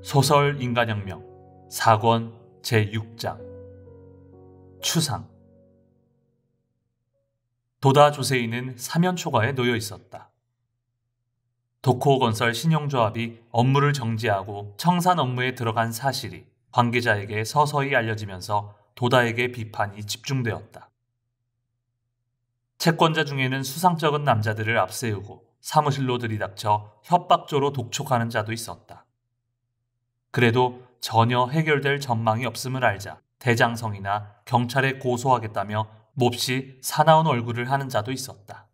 소설 인간혁명 4권 제6장 추상. 도다 조세이는 사면초가에 놓여 있었다. 도코건설 신용조합이 업무를 정지하고 청산 업무에 들어간 사실이 관계자에게 서서히 알려지면서 도다에게 비판이 집중되었다. 채권자 중에는 수상쩍은 남자들을 앞세우고 사무실로 들이닥쳐 협박조로 독촉하는 자도 있었다. 그래도 전혀 해결될 전망이 없음을 알자 대장성이나 경찰에 고소하겠다며 몹시 사나운 얼굴을 하는 자도 있었다.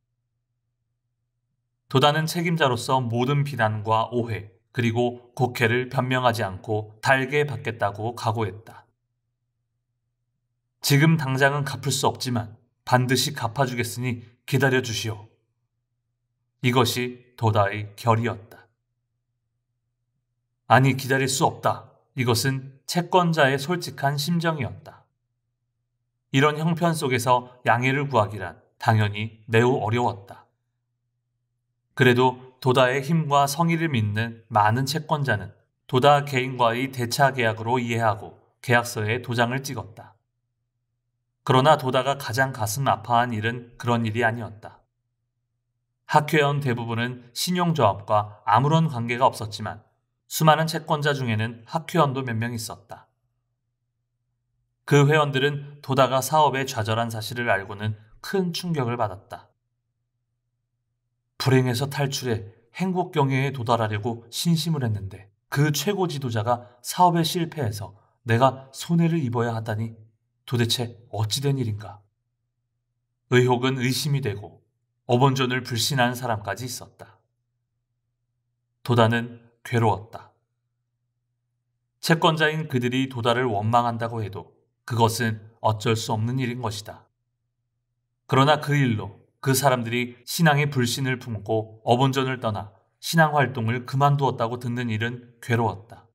도다는 책임자로서 모든 비난과 오해 그리고 곡해를 변명하지 않고 달게 받겠다고 각오했다. 지금 당장은 갚을 수 없지만 반드시 갚아주겠으니 기다려 주시오. 이것이 도다의 결이었다. 아니, 기다릴 수 없다. 이것은 채권자의 솔직한 심정이었다. 이런 형편 속에서 양해를 구하기란 당연히 매우 어려웠다. 그래도 도다의 힘과 성의를 믿는 많은 채권자는 도다 개인과의 대차 계약으로 이해하고 계약서에 도장을 찍었다. 그러나 도다가 가장 가슴 아파한 일은 그런 일이 아니었다. 학회원 대부분은 신용조합과 아무런 관계가 없었지만 수많은 채권자 중에는 학회원도 몇 명 있었다. 그 회원들은 도다가 사업에 좌절한 사실을 알고는 큰 충격을 받았다. 불행에서 탈출해 행복 경애에 도달하려고 신심을 했는데 그 최고 지도자가 사업에 실패해서 내가 손해를 입어야 하다니 도대체 어찌된 일인가. 의혹은 의심이 되고 어본존을 불신하는 사람까지 있었다. 도다는 괴로웠다. 채권자인 그들이 도다를 원망한다고 해도 그것은 어쩔 수 없는 일인 것이다. 그러나 그 일로 그 사람들이 신앙의 불신을 품고 어본전을 떠나 신앙활동을 그만두었다고 듣는 일은 괴로웠다.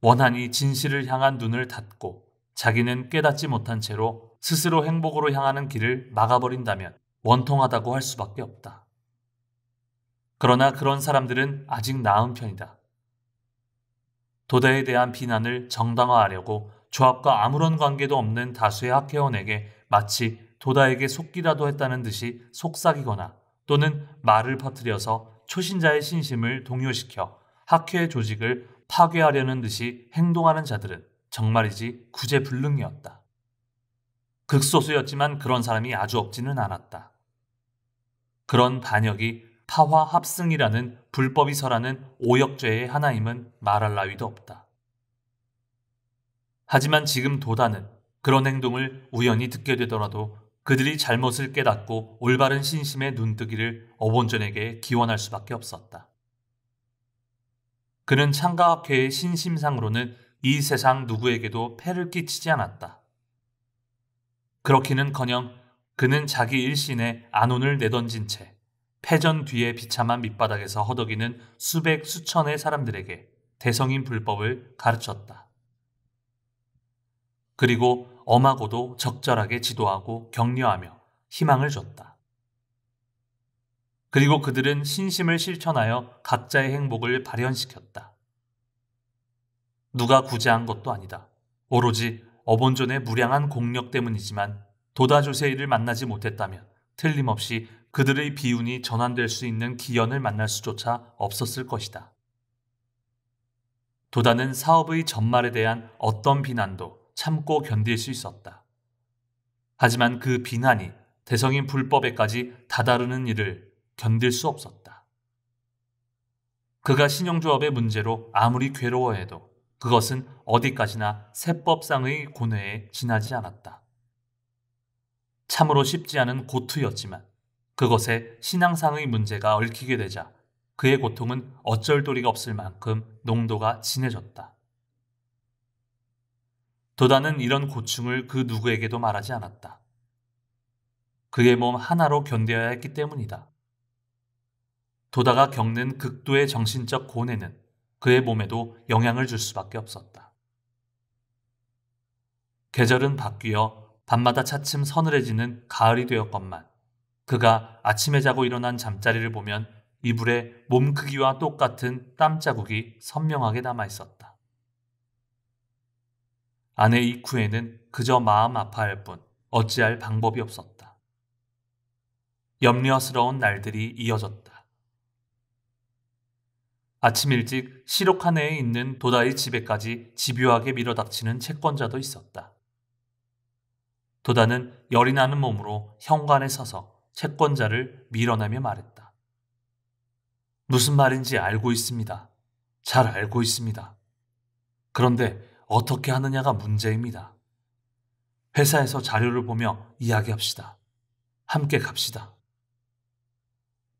원한이 진실을 향한 눈을 닫고 자기는 깨닫지 못한 채로 스스로 행복으로 향하는 길을 막아버린다면 원통하다고 할 수밖에 없다. 그러나 그런 사람들은 아직 나은 편이다. 도다에 대한 비난을 정당화하려고 조합과 아무런 관계도 없는 다수의 학회원에게 마치 도다에게 속기라도 했다는 듯이 속삭이거나 또는 말을 퍼뜨려서 초신자의 신심을 동요시켜 학회 조직을 파괴하려는 듯이 행동하는 자들은 정말이지 구제불능이었다. 극소수였지만 그런 사람이 아주 없지는 않았다. 그런 반역이 파화합승이라는 불법이 설하는 오역죄의 하나임은 말할 나위도 없다. 하지만 지금 도다는 그런 행동을 우연히 듣게 되더라도 그들이 잘못을 깨닫고 올바른 신심의 눈뜨기를 어본전에게 기원할 수밖에 없었다. 그는 창가학회의 신심상으로는 이 세상 누구에게도 폐를 끼치지 않았다. 그렇기는커녕 그는 자기 일신에 안온을 내던진 채 패전 뒤에 비참한 밑바닥에서 허덕이는 수백 수천의 사람들에게 대성인 불법을 가르쳤다. 그리고 엄하고도 적절하게 지도하고 격려하며 희망을 줬다. 그리고 그들은 신심을 실천하여 각자의 행복을 발현시켰다. 누가 구제한 것도 아니다. 오로지 어본존의 무량한 공력 때문이지만 도다 조세이를 만나지 못했다면 틀림없이 그들의 비운이 전환될 수 있는 기연을 만날 수조차 없었을 것이다. 도다는 사업의 전말에 대한 어떤 비난도 참고 견딜 수 있었다. 하지만 그 비난이 대성인 불법에까지 다다르는 일을 견딜 수 없었다. 그가 신용조합의 문제로 아무리 괴로워해도 그것은 어디까지나 세법상의 고뇌에 지나지 않았다. 참으로 쉽지 않은 고투였지만 그것에 신앙상의 문제가 얽히게 되자 그의 고통은 어쩔 도리가 없을 만큼 농도가 진해졌다. 도다는 이런 고충을 그 누구에게도 말하지 않았다. 그의 몸 하나로 견뎌야 했기 때문이다. 도다가 겪는 극도의 정신적 고뇌는 그의 몸에도 영향을 줄 수밖에 없었다. 계절은 바뀌어 밤마다 차츰 서늘해지는 가을이 되었건만 그가 아침에 자고 일어난 잠자리를 보면 이불에 몸 크기와 똑같은 땀 자국이 선명하게 남아 있었다. 아내 이쿠에는 그저 마음 아파할 뿐 어찌할 방법이 없었다. 염려스러운 날들이 이어졌다. 아침 일찍 시로카네에 있는 도다의 집에까지 집요하게 밀어닥치는 채권자도 있었다. 도다는 열이 나는 몸으로 현관에 서서 채권자를 밀어내며 말했다. 무슨 말인지 알고 있습니다. 잘 알고 있습니다. 그런데 어떻게 하느냐가 문제입니다. 회사에서 자료를 보며 이야기합시다. 함께 갑시다.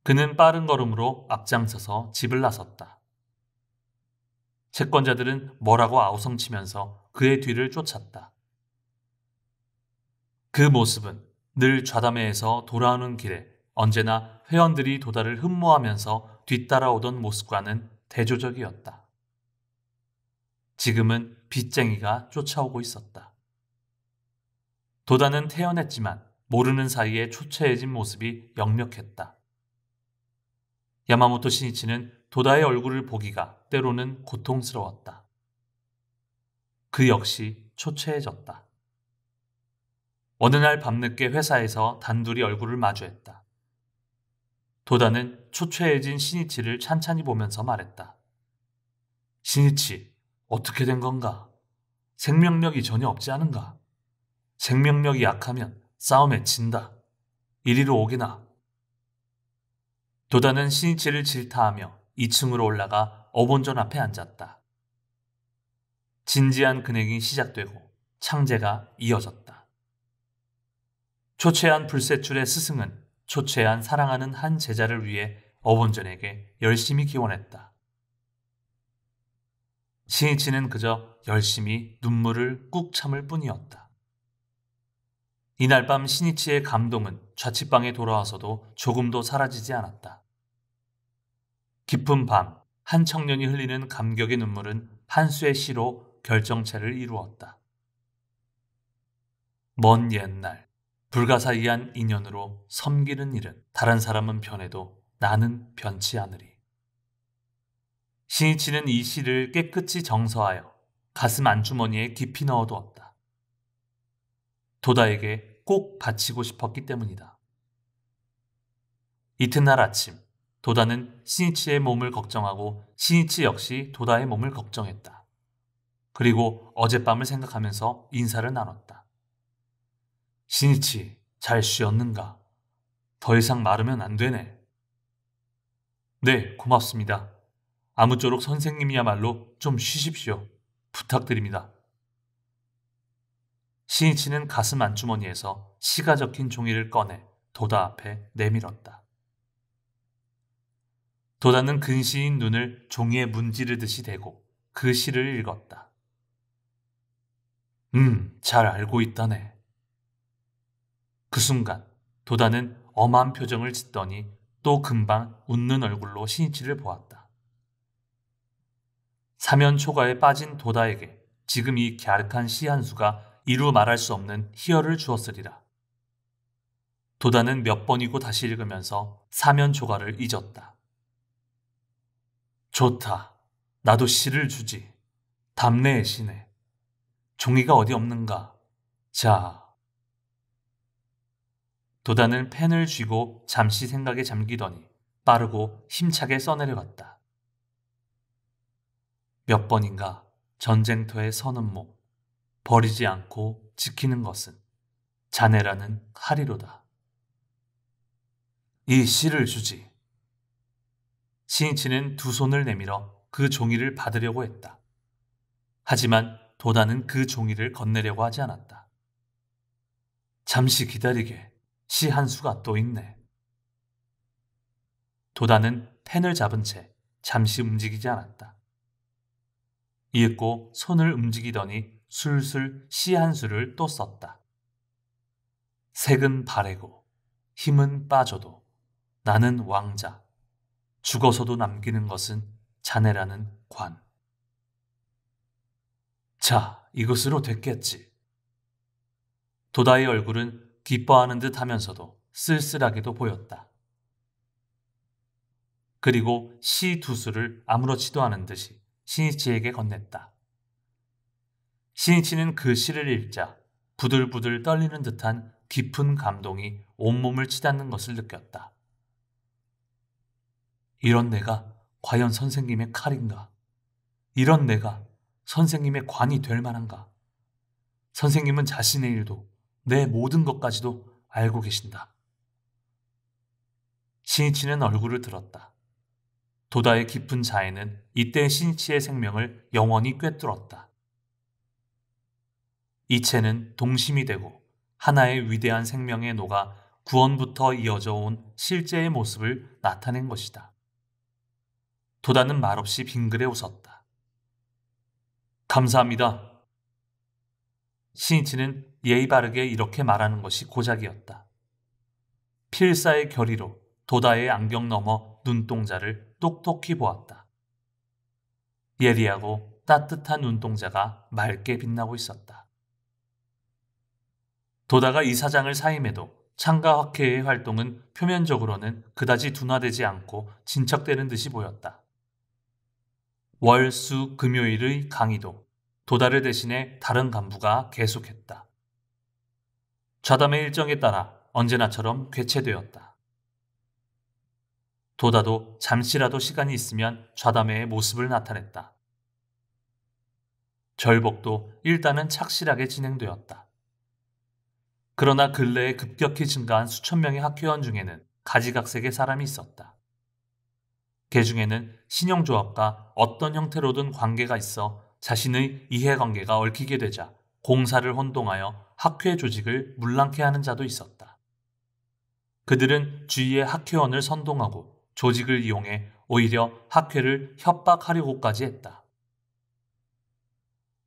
그는 빠른 걸음으로 앞장서서 집을 나섰다. 채권자들은 뭐라고 아우성치면서 그의 뒤를 쫓았다. 그 모습은 늘 좌담회에서 돌아오는 길에 언제나 회원들이 도다를 흠모하면서 뒤따라오던 모습과는 대조적이었다. 지금은 빚쟁이가 쫓아오고 있었다. 도다는 태연했지만 모르는 사이에 초췌해진 모습이 역력했다. 야마모토 신이치는 도다의 얼굴을 보기가 때로는 고통스러웠다. 그 역시 초췌해졌다. 어느 날 밤늦게 회사에서 단둘이 얼굴을 마주했다. 도다는 초췌해진 신이치를 찬찬히 보면서 말했다. 신이치, 어떻게 된 건가? 생명력이 전혀 없지 않은가? 생명력이 약하면 싸움에 진다. 이리로 오기나. 도다는 신이치를 질타하며 2층으로 올라가 어본전 앞에 앉았다. 진지한 근행이 시작되고 창제가 이어졌다. 초췌한 불세출의 스승은 초췌한 사랑하는 한 제자를 위해 어본전에게 열심히 기원했다. 신이치는 그저 열심히 눈물을 꾹 참을 뿐이었다. 이날 밤 신이치의 감동은 자취방에 돌아와서도 조금도 사라지지 않았다. 깊은 밤, 한 청년이 흘리는 감격의 눈물은 한 수의 시로 결정체를 이루었다. 먼 옛날, 불가사의한 인연으로 섬기는 일은 다른 사람은 변해도 나는 변치 않으리. 신이치는 이 시를 깨끗이 정서하여 가슴 안주머니에 깊이 넣어두었다. 도다에게 꼭 바치고 싶었기 때문이다. 이튿날 아침, 도다는 신이치의 몸을 걱정하고 신이치 역시 도다의 몸을 걱정했다. 그리고 어젯밤을 생각하면서 인사를 나눴다. 신이치, 잘 쉬었는가? 더 이상 마르면 안 되네. 네, 고맙습니다. 아무쪼록 선생님이야말로 좀 쉬십시오. 부탁드립니다. 신이치는 가슴 안주머니에서 시가 적힌 종이를 꺼내 도다 앞에 내밀었다. 도다는 근시인 눈을 종이에 문지르듯이 대고 그 시를 읽었다. 잘 알고 있다네. 그 순간 도다는 엄한 표정을 짓더니 또 금방 웃는 얼굴로 신이치를 보았다. 사면 초가에 빠진 도다에게 지금 이 갸륵한 시 한 수가 이루 말할 수 없는 희열을 주었으리라. 도다는 몇 번이고 다시 읽으면서 사면 초가를 잊었다. 좋다. 나도 시를 주지. 답내의 시네. 종이가 어디 없는가? 자. 도다는 펜을 쥐고 잠시 생각에 잠기더니 빠르고 힘차게 써내려갔다. 몇 번인가 전쟁터에 서는 몸, 버리지 않고 지키는 것은 자네라는 칼이로다. 이 시를 주지. 신이치는 두 손을 내밀어 그 종이를 받으려고 했다. 하지만 도다는 그 종이를 건네려고 하지 않았다. 잠시 기다리게. 시 한 수가 또 있네. 도다는 펜을 잡은 채 잠시 움직이지 않았다. 읽고 손을 움직이더니 술술 시 한 수를 또 썼다. 색은 바래고 힘은 빠져도 나는 왕자. 죽어서도 남기는 것은 자네라는 관. 자, 이것으로 됐겠지. 도다의 얼굴은 기뻐하는 듯 하면서도 쓸쓸하게도 보였다. 그리고 시 두 수를 아무렇지도 않은 듯이 신이치에게 건넸다. 신이치는 그 시를 읽자 부들부들 떨리는 듯한 깊은 감동이 온몸을 치닫는 것을 느꼈다. 이런 내가 과연 선생님의 칼인가? 이런 내가 선생님의 관이 될 만한가? 선생님은 자신의 일도 내 모든 것까지도 알고 계신다. 신이치는 얼굴을 들었다. 도다의 깊은 자애는 이때 신이치의 생명을 영원히 꿰뚫었다. 이체는 동심이 되고 하나의 위대한 생명에 녹아 구원부터 이어져 온 실제의 모습을 나타낸 것이다. 도다는 말없이 빙그레 웃었다. 감사합니다. 신이치는 예의 바르게 이렇게 말하는 것이 고작이었다. 필사의 결의로 도다의 안경 너머 눈동자를 똑똑히 보았다. 예리하고 따뜻한 눈동자가 맑게 빛나고 있었다. 도다가 이사장을 사임해도 창가학회의 활동은 표면적으로는 그다지 둔화되지 않고 진척되는 듯이 보였다. 월, 수, 금요일의 강의도 도다를 대신해 다른 간부가 계속했다. 좌담의 일정에 따라 언제나처럼 개최되었다. 도다도 잠시라도 시간이 있으면 좌담회의 모습을 나타냈다. 절복도 일단은 착실하게 진행되었다. 그러나 근래에 급격히 증가한 수천 명의 학회원 중에는 가지각색의 사람이 있었다. 그 중에는 신용조합과 어떤 형태로든 관계가 있어 자신의 이해관계가 얽히게 되자 공사를 혼동하여 학회 조직을 문랑케 하는 자도 있었다. 그들은 주위의 학회원을 선동하고 조직을 이용해 오히려 학회를 협박하려고까지 했다.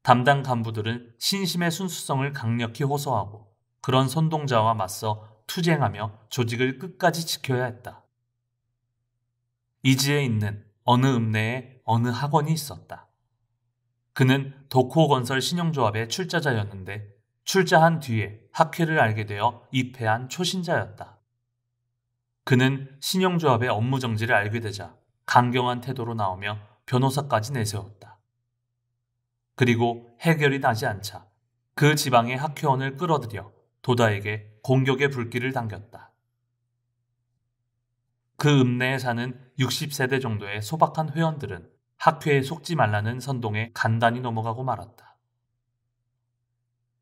담당 간부들은 신심의 순수성을 강력히 호소하고 그런 선동자와 맞서 투쟁하며 조직을 끝까지 지켜야 했다. 이지에 있는 어느 읍내에 어느 학원이 있었다. 그는 도코건설 신용조합의 출자자였는데 출자한 뒤에 학회를 알게 되어 입회한 초신자였다. 그는 신용조합의 업무 정지를 알게 되자 강경한 태도로 나오며 변호사까지 내세웠다. 그리고 해결이 나지 않자 그 지방의 학회원을 끌어들여 도다에게 공격의 불길을 당겼다. 그 읍내에 사는 60세대 정도의 소박한 회원들은 학회에 속지 말라는 선동에 간단히 넘어가고 말았다.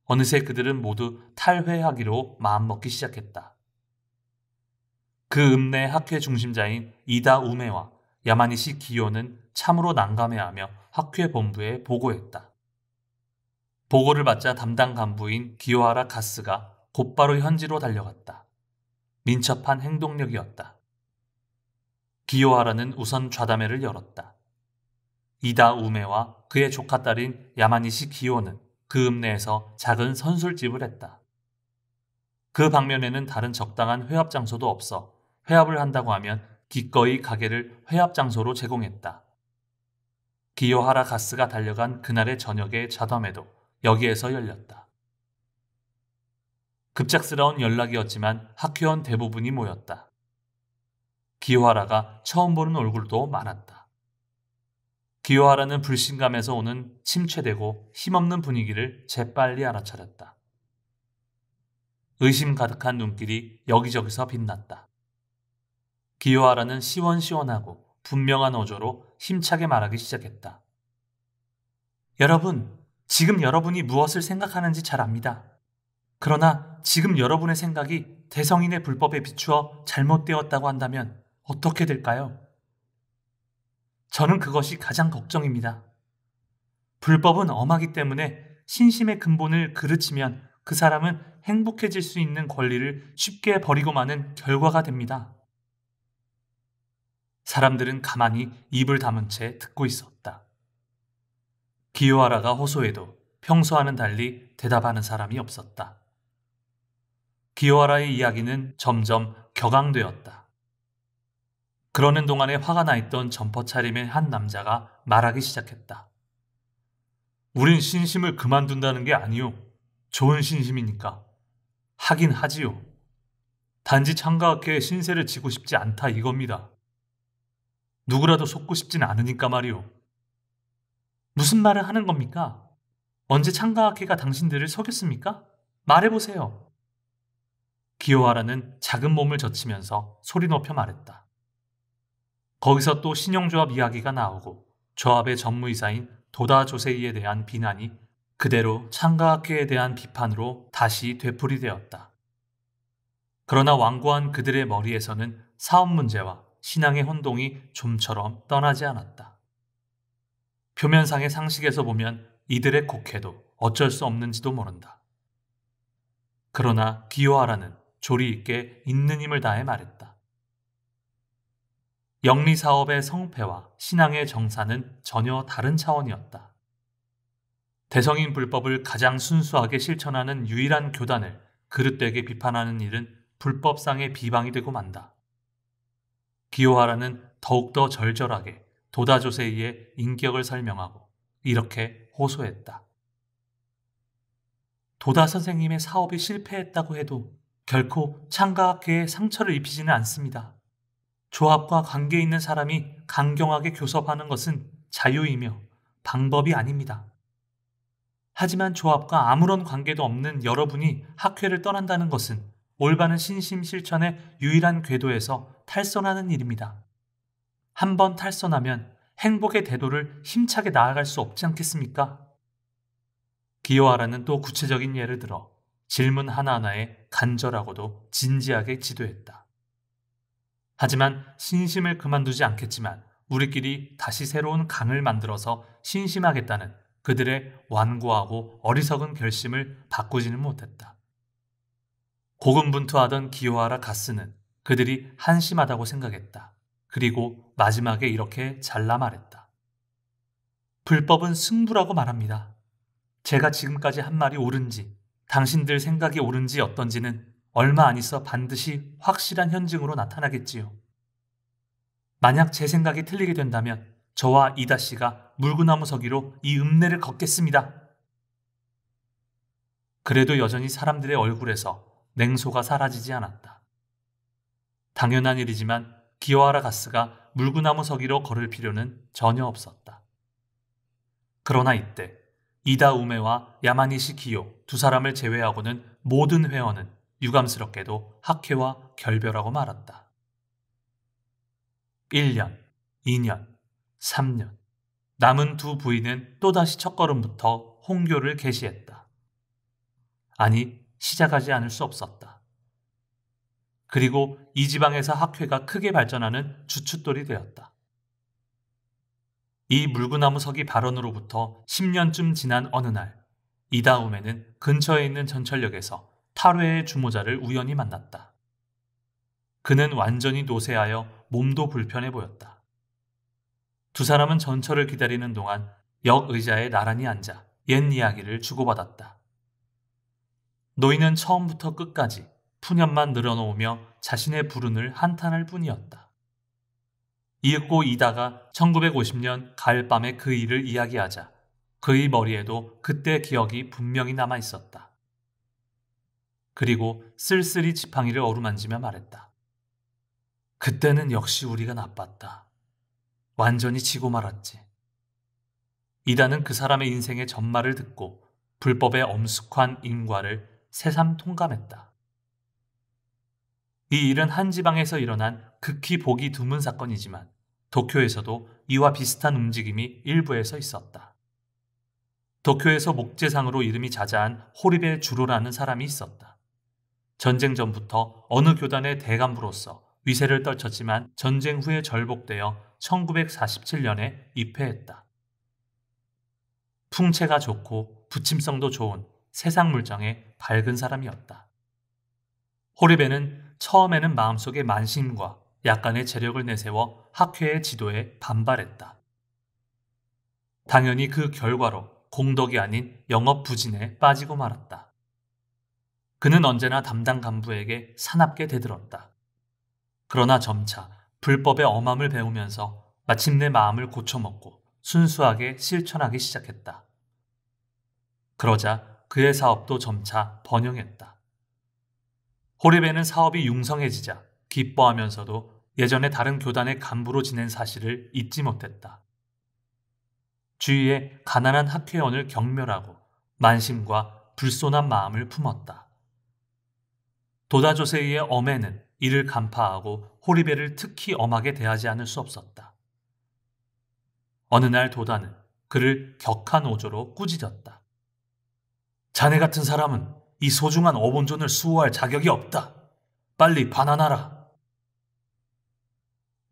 어느새 그들은 모두 탈회하기로 마음먹기 시작했다. 그 읍내 학회 중심자인 이다 우메와 야마니시 기요는 참으로 난감해하며 학회 본부에 보고했다. 보고를 받자 담당 간부인 기요하라 가스가 곧바로 현지로 달려갔다. 민첩한 행동력이었다. 기요하라는 우선 좌담회를 열었다. 이다 우메와 그의 조카딸인 야마니시 기요는 그 읍내에서 작은 선술집을 했다. 그 방면에는 다른 적당한 회합 장소도 없어 회합을 한다고 하면 기꺼이 가게를 회합 장소로 제공했다. 기요하라 가스가 달려간 그날의 저녁의 좌담회도 여기에서 열렸다. 급작스러운 연락이었지만 학회원 대부분이 모였다. 기요하라가 처음 보는 얼굴도 많았다. 기요하라는 불신감에서 오는 침체되고 힘없는 분위기를 재빨리 알아차렸다. 의심 가득한 눈길이 여기저기서 빛났다. 기요하라는 시원시원하고 분명한 어조로 힘차게 말하기 시작했다. 여러분, 지금 여러분이 무엇을 생각하는지 잘 압니다. 그러나 지금 여러분의 생각이 대성인의 불법에 비추어 잘못되었다고 한다면 어떻게 될까요? 저는 그것이 가장 걱정입니다. 불법은 엄하기 때문에 신심의 근본을 그르치면 그 사람은 행복해질 수 있는 권리를 쉽게 버리고 마는 결과가 됩니다. 사람들은 가만히 입을 다문 채 듣고 있었다. 기요하라가 호소해도 평소와는 달리 대답하는 사람이 없었다. 기요하라의 이야기는 점점 격앙되었다. 그러는 동안에 화가 나 있던 점퍼 차림의 한 남자가 말하기 시작했다. 우린 신심을 그만둔다는 게 아니요. 좋은 신심이니까. 하긴 하지요. 단지 창가학회에 신세를 지고 싶지 않다 이겁니다. 누구라도 속고 싶진 않으니까 말이오. 무슨 말을 하는 겁니까? 언제 창가학회가 당신들을 속였습니까? 말해보세요. 기요하라는 작은 몸을 젖히면서 소리 높여 말했다. 거기서 또 신용조합 이야기가 나오고 조합의 전무이사인 도다 조세이에 대한 비난이 그대로 창가학회에 대한 비판으로 다시 되풀이되었다. 그러나 완고한 그들의 머리에서는 사업 문제와 신앙의 혼동이 좀처럼 떠나지 않았다. 표면상의 상식에서 보면 이들의 곡해도 어쩔 수 없는지도 모른다. 그러나 기요하라는 조리 있게 있는 힘을 다해 말했다. 영리사업의 성패와 신앙의 정사는 전혀 다른 차원이었다. 대성인 불법을 가장 순수하게 실천하는 유일한 교단을 그릇되게 비판하는 일은 불법상의 비방이 되고 만다. 기요하라는 더욱더 절절하게 도다조세이의 인격을 설명하고 이렇게 호소했다. 도다 선생님의 사업이 실패했다고 해도 결코 창가학회에 상처를 입히지는 않습니다. 조합과 관계 있는 사람이 강경하게 교섭하는 것은 자유이며 방법이 아닙니다. 하지만 조합과 아무런 관계도 없는 여러분이 학회를 떠난다는 것은 올바른 신심 실천의 유일한 궤도에서 탈선하는 일입니다. 한번 탈선하면 행복의 대도를 힘차게 나아갈 수 없지 않겠습니까? 기요하라는 또 구체적인 예를 들어 질문 하나하나에 간절하고도 진지하게 지도했다. 하지만 신심을 그만두지 않겠지만 우리끼리 다시 새로운 강을 만들어서 신심하겠다는 그들의 완고하고 어리석은 결심을 바꾸지는 못했다. 고군분투하던 기요하라 가스는 그들이 한심하다고 생각했다. 그리고 마지막에 이렇게 잘라 말했다. 불법은 승부라고 말합니다. 제가 지금까지 한 말이 옳은지 당신들 생각이 옳은지 어떤지는 얼마 안 있어 반드시 확실한 현증으로 나타나겠지요. 만약 제 생각이 틀리게 된다면 저와 이다 씨가 물구나무 서기로 이 읍내를 걷겠습니다. 그래도 여전히 사람들의 얼굴에서 냉소가 사라지지 않았다. 당연한 일이지만 기요하라 가스가 물구나무 서기로 걸을 필요는 전혀 없었다. 그러나 이때 이다 우메와 야마니시 기요 두 사람을 제외하고는 모든 회원은 유감스럽게도 학회와 결별하고 말았다. 1년, 2년, 3년. 남은 두 부인은 또다시 첫걸음부터 홍교를 개시했다. 아니, 시작하지 않을 수 없었다. 그리고 이 지방에서 학회가 크게 발전하는 주춧돌이 되었다. 이 물구나무 서기 발언으로부터 10년쯤 지난 어느 날, 이다움에는 근처에 있는 전철역에서 탈회의 주모자를 우연히 만났다. 그는 완전히 노쇠하여 몸도 불편해 보였다. 두 사람은 전철을 기다리는 동안 역 의자에 나란히 앉아 옛 이야기를 주고받았다. 노인은 처음부터 끝까지 푸념만 늘어놓으며 자신의 불운을 한탄할 뿐이었다. 이윽고 이다가 1950년 가을밤에 그 일을 이야기하자 그의 머리에도 그때 기억이 분명히 남아 있었다. 그리고 쓸쓸히 지팡이를 어루만지며 말했다. 그때는 역시 우리가 나빴다. 완전히 지고 말았지. 이다는 그 사람의 인생의 전말을 듣고 불법의 엄숙한 인과를 새삼 통감했다. 이 일은 한 지방에서 일어난 극히 보기 드문 사건이지만 도쿄에서도 이와 비슷한 움직임이 일부에서 있었다. 도쿄에서 목재상으로 이름이 자자한 호리베 주로라는 사람이 있었다. 전쟁 전부터 어느 교단의 대간부로서 위세를 떨쳤지만 전쟁 후에 절복되어 1947년에 입회했다. 풍채가 좋고 부침성도 좋은 세상 물정의 밝은 사람이었다. 호리베는 처음에는 마음속에 만심과 약간의 재력을 내세워 학회의 지도에 반발했다. 당연히 그 결과로 공덕이 아닌 영업 부진에 빠지고 말았다. 그는 언제나 담당 간부에게 사납게 대들었다. 그러나 점차 불법의 엄함을 배우면서 마침내 마음을 고쳐먹고 순수하게 실천하기 시작했다. 그러자 그의 사업도 점차 번영했다. 호리베는 사업이 융성해지자 기뻐하면서도 예전에 다른 교단의 간부로 지낸 사실을 잊지 못했다. 주위에 가난한 학회원을 경멸하고 만심과 불손한 마음을 품었다. 도다 조세이의 엄해는 이를 간파하고 호리베를 특히 엄하게 대하지 않을 수 없었다. 어느 날 도다는 그를 격한 오조로 꾸짖었다. 자네 같은 사람은 이 소중한 어본존을 수호할 자격이 없다. 빨리 반환하라.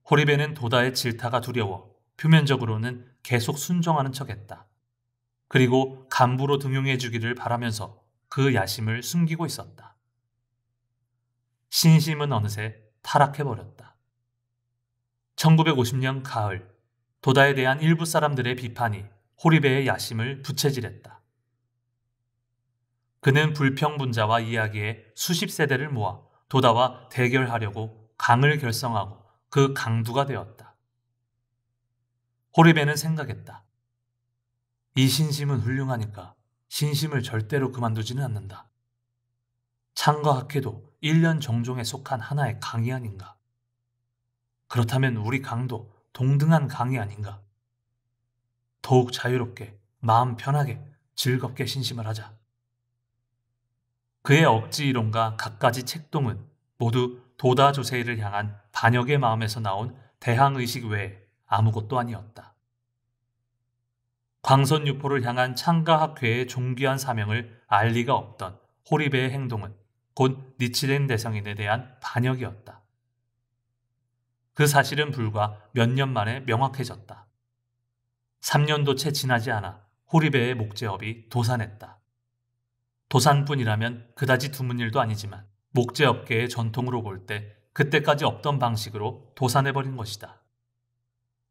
호리베는 도다의 질타가 두려워 표면적으로는 계속 순종하는 척했다. 그리고 간부로 등용해 주기를 바라면서 그 야심을 숨기고 있었다. 신심은 어느새 타락해버렸다. 1950년 가을, 도다에 대한 일부 사람들의 비판이 호리베의 야심을 부채질했다. 그는 불평분자와 이야기에 수십 세대를 모아 도다와 대결하려고 강을 결성하고 그 강두가 되었다. 호리베는 생각했다. 이 신심은 훌륭하니까 신심을 절대로 그만두지는 않는다. 창과 학회도 1년 정종에 속한 하나의 강이 아닌가. 그렇다면 우리 강도 동등한 강이 아닌가. 더욱 자유롭게, 마음 편하게, 즐겁게 신심을 하자. 그의 억지 이론과 갖가지 책동은 모두 도다 조세이를 향한 반역의 마음에서 나온 대항의식 외에 아무것도 아니었다. 광선유포를 향한 창가학회의 존귀한 사명을 알 리가 없던 호리베의 행동은 곧 니치덴 대성인에 대한 반역이었다. 그 사실은 불과 몇 년 만에 명확해졌다. 3년도 채 지나지 않아 호리베의 목재업이 도산했다. 도산뿐이라면 그다지 드문 일도 아니지만 목재업계의 전통으로 볼 때 그때까지 없던 방식으로 도산해버린 것이다.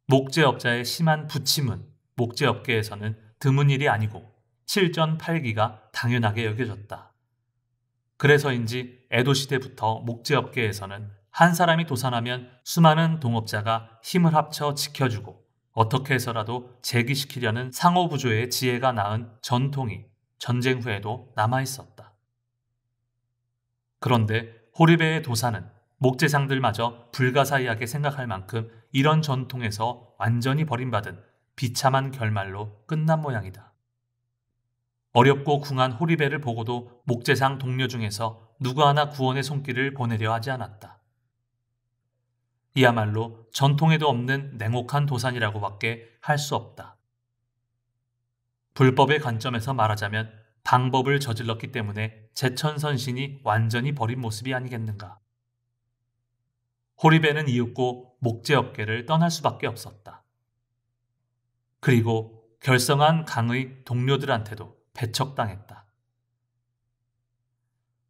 목재업자의 심한 부침은 목재업계에서는 드문 일이 아니고 칠전팔기가 당연하게 여겨졌다. 그래서인지 에도시대부터 목재업계에서는 한 사람이 도산하면 수많은 동업자가 힘을 합쳐 지켜주고 어떻게 해서라도 재기시키려는 상호부조의 지혜가 낳은 전통이 전쟁 후에도 남아있었다. 그런데 호리베의 도산은 목재상들마저 불가사의하게 생각할 만큼 이런 전통에서 완전히 버림받은 비참한 결말로 끝난 모양이다. 어렵고 궁한 호리베를 보고도 목재상 동료 중에서 누구 하나 구원의 손길을 보내려 하지 않았다. 이야말로 전통에도 없는 냉혹한 도산이라고밖에 할 수 없다. 불법의 관점에서 말하자면 방법을 저질렀기 때문에 제천선신이 완전히 버린 모습이 아니겠는가. 호리베는 이윽고 목재업계를 떠날 수밖에 없었다. 그리고 결성한 강의 동료들한테도 배척당했다.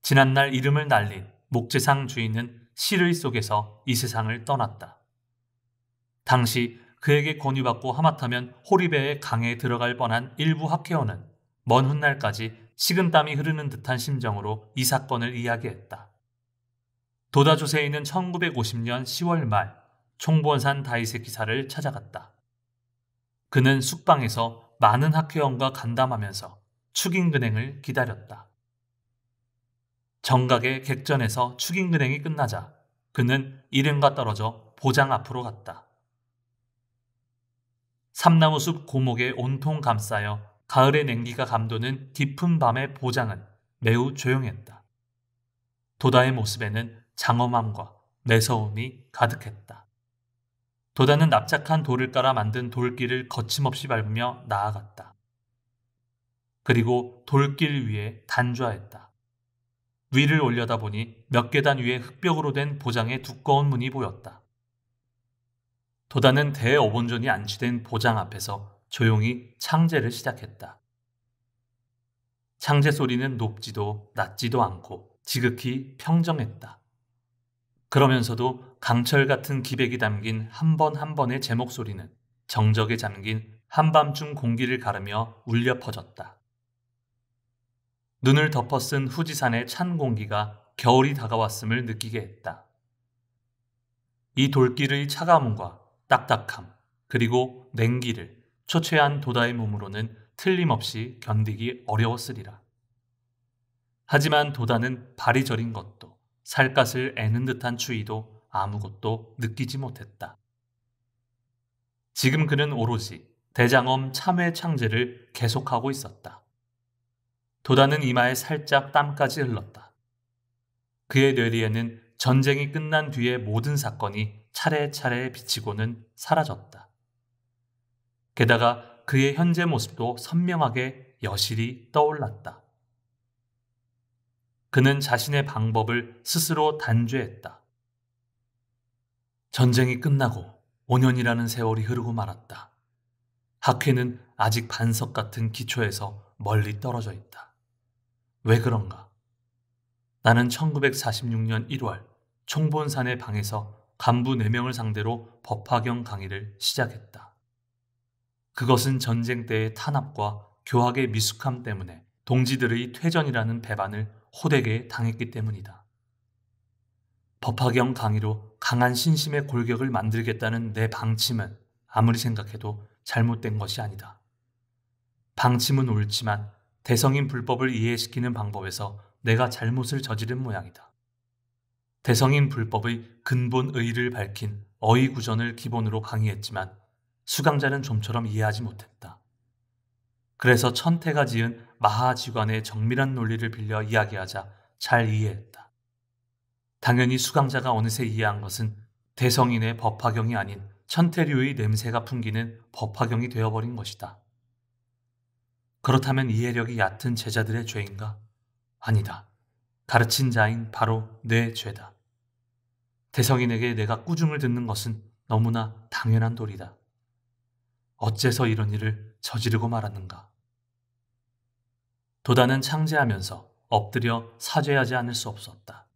지난날 이름을 날린 목재상 주인은 실의 속에서 이 세상을 떠났다. 당시 그에게 권유받고 하마터면 호리베의 강에 들어갈 뻔한 일부 학회원은 먼 훗날까지 식은땀이 흐르는 듯한 심정으로 이 사건을 이야기했다. 도다 조세이는 1950년 10월 말 총본산 다이세 기사를 찾아갔다. 그는 숙방에서 많은 학회원과 간담하면서 축인근행을 기다렸다. 정각의 객전에서 축인근행이 끝나자 그는 일행과 떨어져 보장 앞으로 갔다. 삼나무숲 고목에 온통 감싸여 가을의 냉기가 감도는 깊은 밤의 보장은 매우 조용했다. 도다의 모습에는 장엄함과 매서움이 가득했다. 도다는 납작한 돌을 깔아 만든 돌길을 거침없이 밟으며 나아갔다. 그리고 돌길 위에 단좌했다. 위를 올려다보니 몇 계단 위에 흙벽으로 된 보장의 두꺼운 문이 보였다. 도다는 대어본존이 안치된 보장 앞에서 조용히 창제를 시작했다. 창제 소리는 높지도 낮지도 않고 지극히 평정했다. 그러면서도 강철 같은 기백이 담긴 한 번 한 번의 제목 소리는 정적에 잠긴 한밤중 공기를 가르며 울려 퍼졌다. 눈을 덮어쓴 후지산의 찬 공기가 겨울이 다가왔음을 느끼게 했다. 이 돌길의 차가움과 딱딱함, 그리고 냉기를 초췌한 도다의 몸으로는 틀림없이 견디기 어려웠으리라. 하지만 도다는 발이 저린 것도 살갗을 애는 듯한 추위도 아무것도 느끼지 못했다. 지금 그는 오로지 대장엄 참회 창제를 계속하고 있었다. 도다는 이마에 살짝 땀까지 흘렀다. 그의 뇌리에는 전쟁이 끝난 뒤의 모든 사건이 차례차례 비치고는 사라졌다. 게다가 그의 현재 모습도 선명하게 여실히 떠올랐다. 그는 자신의 방법을 스스로 단죄했다. 전쟁이 끝나고 5년이라는 세월이 흐르고 말았다. 학회는 아직 반석 같은 기초에서 멀리 떨어져 있다. 왜 그런가? 나는 1946년 1월 총본산의 방에서 간부 4명을 상대로 법화경 강의를 시작했다. 그것은 전쟁 때의 탄압과 교학의 미숙함 때문에 동지들의 퇴전이라는 배반을 호되게 당했기 때문이다. 법화경 강의로 강한 신심의 골격을 만들겠다는 내 방침은 아무리 생각해도 잘못된 것이 아니다. 방침은 옳지만 대성인 불법을 이해시키는 방법에서 내가 잘못을 저지른 모양이다. 대성인 불법의 근본 의의를 밝힌 어휘구전을 기본으로 강의했지만 수강자는 좀처럼 이해하지 못했다. 그래서 천태가 지은 마하지관의 정밀한 논리를 빌려 이야기하자 잘 이해했다. 당연히 수강자가 어느새 이해한 것은 대성인의 법화경이 아닌 천태류의 냄새가 풍기는 법화경이 되어버린 것이다. 그렇다면 이해력이 얕은 제자들의 죄인가? 아니다. 가르친 자인 바로 내 죄다. 대성인에게 내가 꾸중을 듣는 것은 너무나 당연한 도리다. 어째서 이런 일을 저지르고 말았는가? 도다는 창제하면서 엎드려 사죄하지 않을 수 없었다.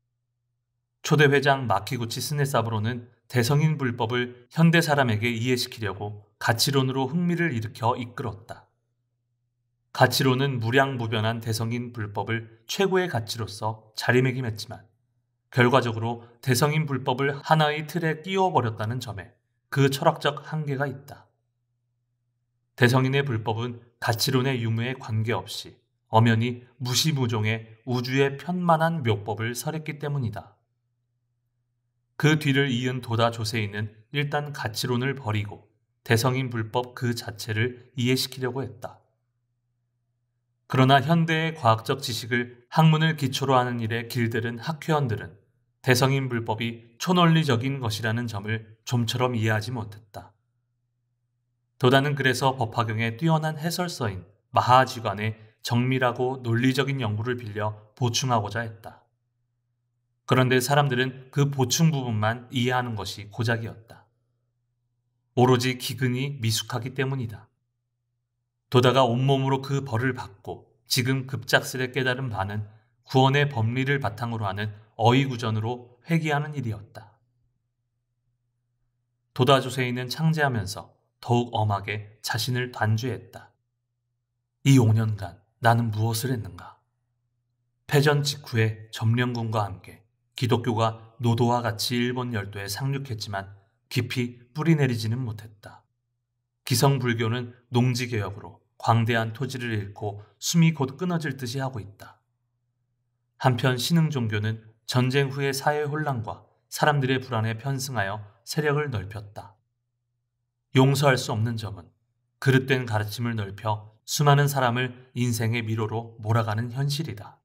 초대회장 마키구치 스네사브로는 대성인 불법을 현대 사람에게 이해시키려고 가치론으로 흥미를 일으켜 이끌었다. 가치론은 무량무변한 대성인 불법을 최고의 가치로서 자리매김했지만 결과적으로 대성인 불법을 하나의 틀에 끼워버렸다는 점에 그 철학적 한계가 있다. 대성인의 불법은 가치론의 유무에 관계없이 엄연히 무시무종의 우주의 편만한 묘법을 설했기 때문이다. 그 뒤를 이은 도다 조세이는 일단 가치론을 버리고 대성인 불법 그 자체를 이해시키려고 했다. 그러나 현대의 과학적 지식을 학문을 기초로 하는 일에 길들은 학회원들은 대성인 불법이 초논리적인 것이라는 점을 좀처럼 이해하지 못했다. 도다는 그래서 법화경의 뛰어난 해설서인 마하지관의 정밀하고 논리적인 연구를 빌려 보충하고자 했다. 그런데 사람들은 그 보충 부분만 이해하는 것이 고작이었다. 오로지 기근이 미숙하기 때문이다. 도다가 온몸으로 그 벌을 받고 지금 급작스레 깨달은 바는 구원의 법리를 바탕으로 하는 어휘구전으로 회귀하는 일이었다. 도다 조세이는 창제하면서 더욱 엄하게 자신을 단죄했다. 이 5년간 나는 무엇을 했는가? 패전 직후에 점령군과 함께 기독교가 노도와 같이 일본 열도에 상륙했지만 깊이 뿌리내리지는 못했다. 기성불교는 농지개혁으로 광대한 토지를 잃고 숨이 곧 끊어질 듯이 하고 있다. 한편 신흥종교는 전쟁 후의 사회 혼란과 사람들의 불안에 편승하여 세력을 넓혔다. 용서할 수 없는 점은 그릇된 가르침을 넓혀 수많은 사람을 인생의 미로로 몰아가는 현실이다.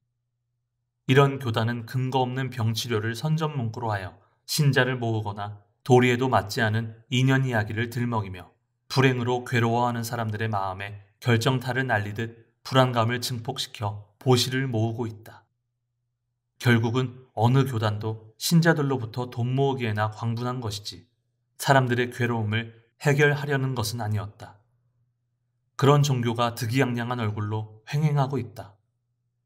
이런 교단은 근거 없는 병치료를 선전문구로 하여 신자를 모으거나 도리에도 맞지 않은 인연 이야기를 들먹이며 불행으로 괴로워하는 사람들의 마음에 결정타를 날리듯 불안감을 증폭시켜 보시를 모으고 있다. 결국은 어느 교단도 신자들로부터 돈 모으기에나 광분한 것이지 사람들의 괴로움을 해결하려는 것은 아니었다. 그런 종교가 득이양양한 얼굴로 횡행하고 있다.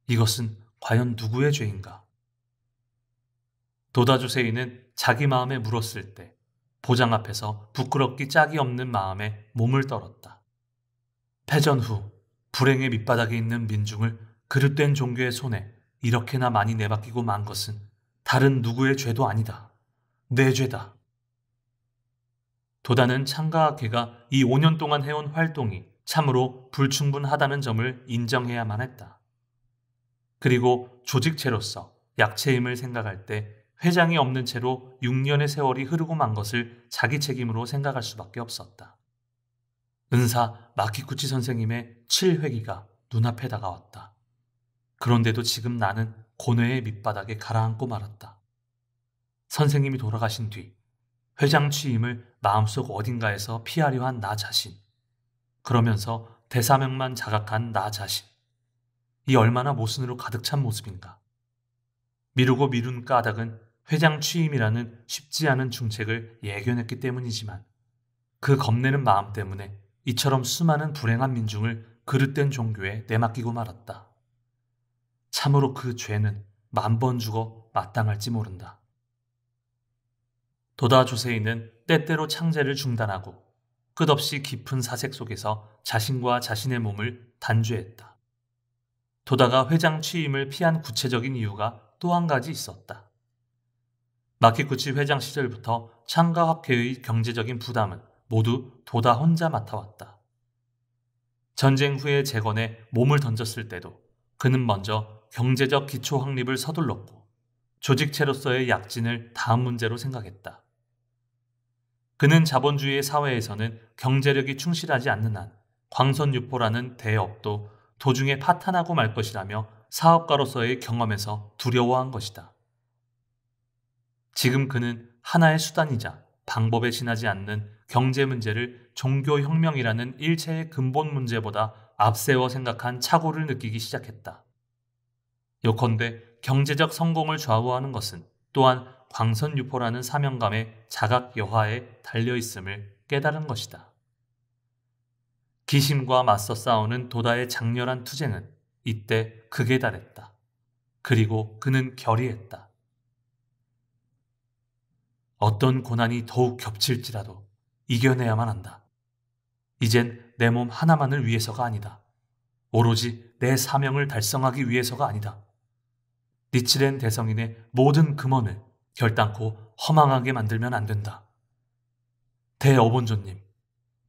이것은 과연 누구의 죄인가? 도다조세이는 자기 마음에 물었을 때 보장 앞에서 부끄럽기 짝이 없는 마음에 몸을 떨었다. 패전 후 불행의 밑바닥에 있는 민중을 그릇된 종교의 손에 이렇게나 많이 내맡기고 만 것은 다른 누구의 죄도 아니다. 내 죄다. 도다는 창가학회가 이 5년 동안 해온 활동이 참으로 불충분하다는 점을 인정해야만 했다. 그리고 조직체로서 약체임을 생각할 때 회장이 없는 채로 6년의 세월이 흐르고 만 것을 자기 책임으로 생각할 수밖에 없었다. 은사 마키쿠치 선생님의 7회기가 눈앞에 다가왔다. 그런데도 지금 나는 고뇌의 밑바닥에 가라앉고 말았다. 선생님이 돌아가신 뒤 회장 취임을 마음속 어딘가에서 피하려 한 나 자신, 그러면서 대사명만 자각한 나 자신, 이 얼마나 모순으로 가득 찬 모습인가. 미루고 미룬 까닭은 회장 취임이라는 쉽지 않은 중책을 예견했기 때문이지만 그 겁내는 마음 때문에 이처럼 수많은 불행한 민중을 그릇된 종교에 내맡기고 말았다. 참으로 그 죄는 10,000번 죽어 마땅할지 모른다. 도다 조세이는 때때로 창제를 중단하고 끝없이 깊은 사색 속에서 자신과 자신의 몸을 단죄했다. 도다가 회장 취임을 피한 구체적인 이유가 또 한 가지 있었다. 마키쿠치 회장 시절부터 창가학회의 경제적인 부담은 모두 도다 혼자 맡아왔다. 전쟁 후의 재건에 몸을 던졌을 때도 그는 먼저 경제적 기초 확립을 서둘렀고 조직체로서의 약진을 다음 문제로 생각했다. 그는 자본주의의 사회에서는 경제력이 충실하지 않는 한 광선유포라는 대업도 도중에 파탄하고 말 것이라며 사업가로서의 경험에서 두려워한 것이다. 지금 그는 하나의 수단이자 방법에 지나지 않는 경제 문제를 종교혁명이라는 일체의 근본 문제보다 앞세워 생각한 착오를 느끼기 시작했다. 요컨대 경제적 성공을 좌우하는 것은 또한 광선유포라는 사명감의 자각 여하에 달려있음을 깨달은 것이다. 기심과 맞서 싸우는 도다의 장렬한 투쟁은 이때 극에 달했다. 그리고 그는 결의했다. 어떤 고난이 더욱 겹칠지라도 이겨내야만 한다. 이젠 내 몸 하나만을 위해서가 아니다. 오로지 내 사명을 달성하기 위해서가 아니다. 니치렌 대성인의 모든 금원을 결단코 허망하게 만들면 안 된다. 대어본조님,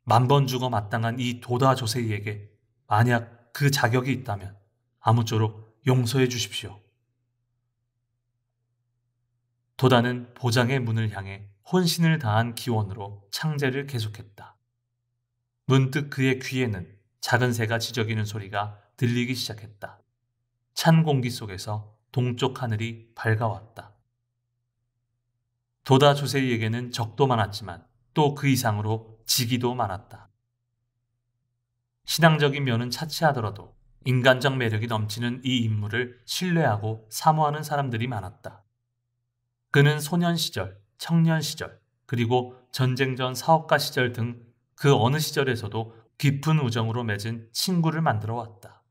10,000번 죽어 마땅한 이 도다 조세이에게 만약 그 자격이 있다면 아무쪼록 용서해 주십시오. 도다는 보장의 문을 향해 혼신을 다한 기원으로 창제를 계속했다. 문득 그의 귀에는 작은 새가 지저귀는 소리가 들리기 시작했다. 찬 공기 속에서 동쪽 하늘이 밝아왔다. 도다 조세이에게는 적도 많았지만 또 그 이상으로 지기도 많았다. 신앙적인 면은 차치하더라도 인간적 매력이 넘치는 이 인물을 신뢰하고 사모하는 사람들이 많았다. 그는 소년 시절, 청년 시절, 그리고 전쟁 전 사업가 시절 등 그 어느 시절에서도 깊은 우정으로 맺은 친구를 만들어 왔다.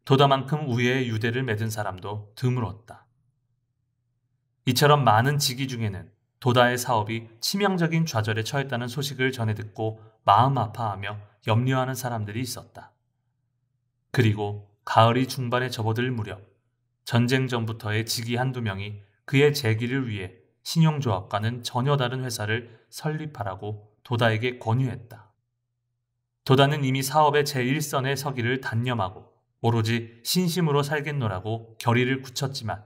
도다만큼 우애의 유대를 맺은 사람도 드물었다. 이처럼 많은 직위 중에는 도다의 사업이 치명적인 좌절에 처했다는 소식을 전해 듣고 마음 아파하며 염려하는 사람들이 있었다. 그리고 가을이 중반에 접어들 무렵 전쟁 전부터의 직위 한두 명이 그의 재기를 위해 신용조합과는 전혀 다른 회사를 설립하라고 도다에게 권유했다. 도다는 이미 사업의 제1선에 서기를 단념하고 오로지 신심으로 살겠노라고 결의를 굳혔지만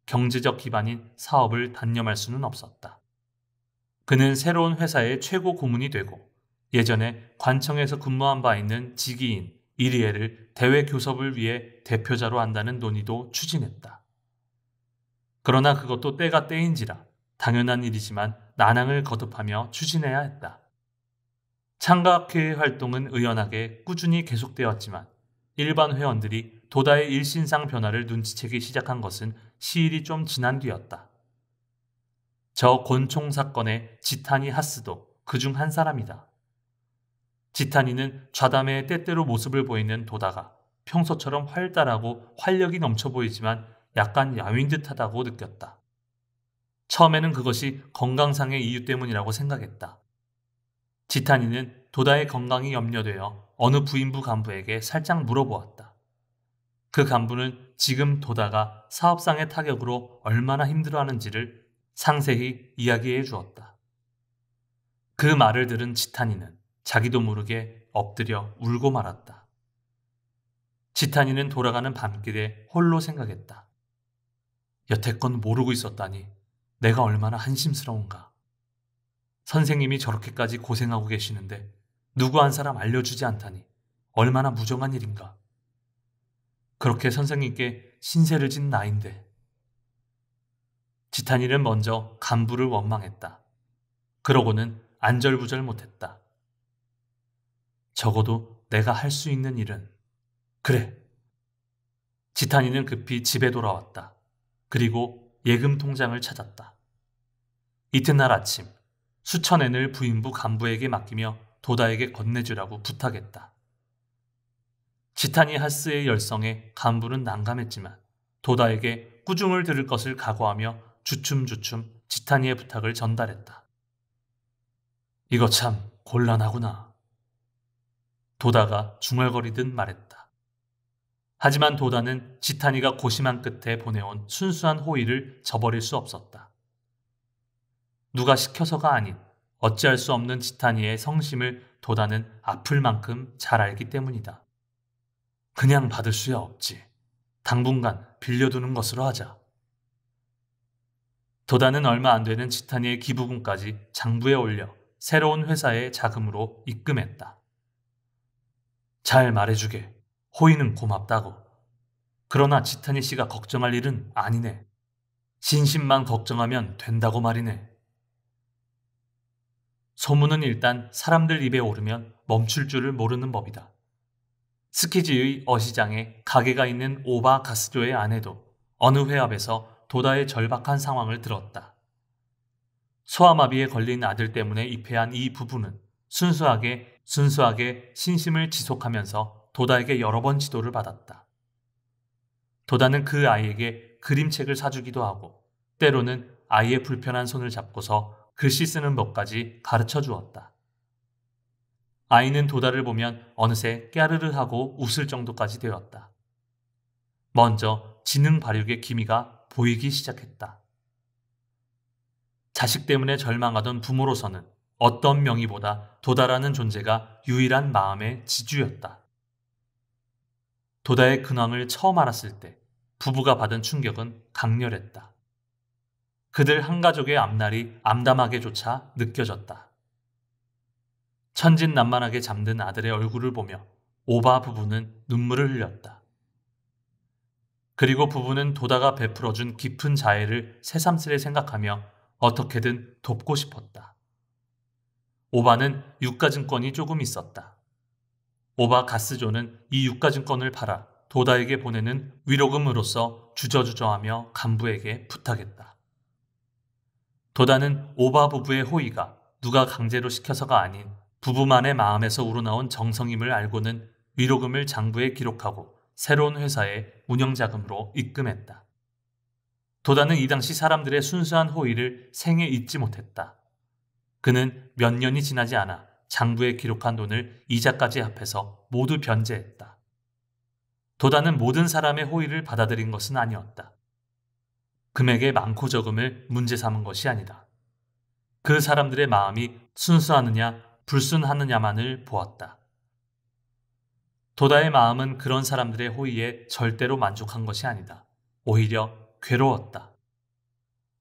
경제적 기반인 사업을 단념할 수는 없었다. 그는 새로운 회사의 최고 고문이 되고 예전에 관청에서 근무한 바 있는 직위인 이리에를 대외 교섭을 위해 대표자로 한다는 논의도 추진했다. 그러나 그것도 때가 때인지라 당연한 일이지만 난항을 거듭하며 추진해야 했다. 창가학회의 활동은 의연하게 꾸준히 계속되었지만 일반 회원들이 도다의 일신상 변화를 눈치채기 시작한 것은 시일이 좀 지난 뒤였다. 저 곤총 사건의 지타니 하스도 그중 한 사람이다. 지타니는 좌담회의 때때로 모습을 보이는 도다가 평소처럼 활달하고 활력이 넘쳐 보이지만 약간 야윈 듯하다고 느꼈다. 처음에는 그것이 건강상의 이유 때문이라고 생각했다. 지타니는 도다의 건강이 염려되어 어느 부인부 간부에게 살짝 물어보았다. 그 간부는 지금 도다가 사업상의 타격으로 얼마나 힘들어하는지를 상세히 이야기해 주었다. 그 말을 들은 지타니는 자기도 모르게 엎드려 울고 말았다. 지타니는 돌아가는 밤길에 홀로 생각했다. 여태껏 모르고 있었다니 내가 얼마나 한심스러운가. 선생님이 저렇게까지 고생하고 계시는데 누구 한 사람 알려주지 않다니 얼마나 무정한 일인가. 그렇게 선생님께 신세를 진 나인데. 지탄이는 먼저 간부를 원망했다. 그러고는 안절부절 못했다. 적어도 내가 할 수 있는 일은. 그래. 지탄이는 급히 집에 돌아왔다. 그리고 예금 통장을 찾았다. 이튿날 아침 수천 엔을 부인부 간부에게 맡기며 도다에게 건네주라고 부탁했다. 지탄이 하스의 열성에 간부는 난감했지만 도다에게 꾸중을 들을 것을 각오하며 주춤주춤 지탄이의 부탁을 전달했다. 이거 참 곤란하구나. 도다가 중얼거리듯 말했다. 하지만 도다는 지탄이가 고심한 끝에 보내온 순수한 호의를 저버릴 수 없었다. 누가 시켜서가 아닌 어찌할 수 없는 지탄이의 성심을 도다는 아플 만큼 잘 알기 때문이다. 그냥 받을 수야 없지. 당분간 빌려두는 것으로 하자. 도다는 얼마 안 되는 지탄이의 기부금까지 장부에 올려 새로운 회사의 자금으로 입금했다. 잘 말해주게. 호의는 고맙다고. 그러나 지탄이 씨가 걱정할 일은 아니네. 신심만 걱정하면 된다고 말이네. 소문은 일단 사람들 입에 오르면 멈출 줄을 모르는 법이다. 스키지의 어시장에 가게가 있는 오바 가스조의 아내도 어느 회합에서 도다의 절박한 상황을 들었다. 소아마비에 걸린 아들 때문에 입회한 이 부부는 순수하게 신심을 지속하면서 도다에게 여러 번 지도를 받았다. 도다는 그 아이에게 그림책을 사주기도 하고 때로는 아이의 불편한 손을 잡고서 글씨 쓰는 법까지 가르쳐 주었다. 아이는 도다를 보면 어느새 깨르르하고 웃을 정도까지 되었다. 먼저 지능 발육의 기미가 보이기 시작했다. 자식 때문에 절망하던 부모로서는 어떤 명의보다 도다라는 존재가 유일한 마음의 지주였다. 도다의 근황을 처음 알았을 때 부부가 받은 충격은 강렬했다. 그들 한 가족의 앞날이 암담하게조차 느껴졌다. 천진난만하게 잠든 아들의 얼굴을 보며 오바 부부는 눈물을 흘렸다. 그리고 부부는 도다가 베풀어준 깊은 자애를 새삼스레 생각하며 어떻게든 돕고 싶었다. 오바는 유가증권이 조금 있었다. 오바 가스조는 이 유가증권을 팔아 도다에게 보내는 위로금으로써 주저주저하며 간부에게 부탁했다. 도다는 오바 부부의 호의가 누가 강제로 시켜서가 아닌 부부만의 마음에서 우러나온 정성임을 알고는 위로금을 장부에 기록하고 새로운 회사의 운영자금으로 입금했다. 도다는 이 당시 사람들의 순수한 호의를 생애 잊지 못했다. 그는 몇 년이 지나지 않아 장부에 기록한 돈을 이자까지 합해서 모두 변제했다. 도다는 모든 사람의 호의를 받아들인 것은 아니었다. 금액의 많고 적음을 문제 삼은 것이 아니다. 그 사람들의 마음이 순수하느냐 불순하느냐만을 보았다. 도다의 마음은 그런 사람들의 호의에 절대로 만족한 것이 아니다. 오히려 괴로웠다.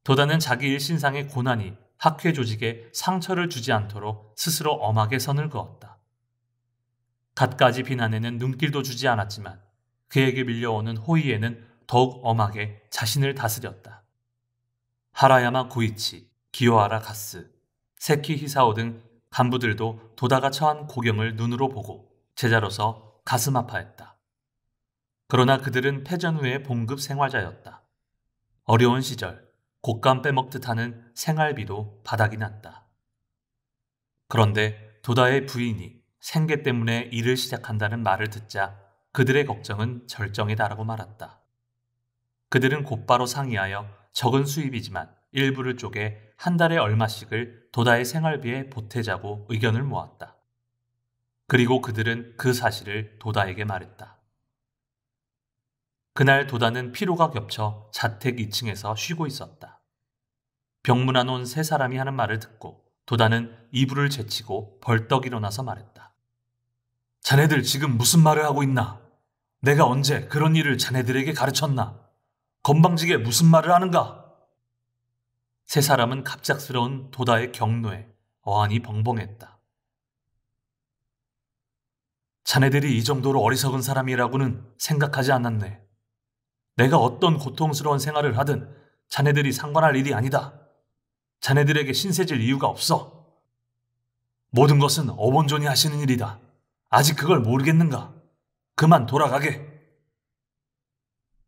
도다는 자기 일신상의 고난이 학회 조직에 상처를 주지 않도록 스스로 엄하게 선을 그었다. 갖가지 비난에는 눈길도 주지 않았지만 그에게 밀려오는 호의에는 더욱 엄하게 자신을 다스렸다. 하라야마 고이치, 기요하라 가스, 세키 히사오 등 간부들도 도다가 처한 고경을 눈으로 보고 제자로서 가슴 아파했다. 그러나 그들은 패전 후의 봉급 생활자였다. 어려운 시절 곶감 빼먹듯 하는 생활비도 바닥이 났다. 그런데 도다의 부인이 생계 때문에 일을 시작한다는 말을 듣자 그들의 걱정은 절정에 달하고 말았다. 그들은 곧바로 상의하여 적은 수입이지만 일부를 쪼개 한 달에 얼마씩을 도다의 생활비에 보태자고 의견을 모았다. 그리고 그들은 그 사실을 도다에게 말했다. 그날 도다는 피로가 겹쳐 자택 2층에서 쉬고 있었다. 병문안 온 세 사람이 하는 말을 듣고 도다는 이불을 제치고 벌떡 일어나서 말했다. 자네들 지금 무슨 말을 하고 있나? 내가 언제 그런 일을 자네들에게 가르쳤나? 건방지게 무슨 말을 하는가? 세 사람은 갑작스러운 도다의 경로에 어안이 벙벙했다. 자네들이 이 정도로 어리석은 사람이라고는 생각하지 않았네. 내가 어떤 고통스러운 생활을 하든 자네들이 상관할 일이 아니다. 자네들에게 신세질 이유가 없어. 모든 것은 어본존이 하시는 일이다. 아직 그걸 모르겠는가? 그만 돌아가게.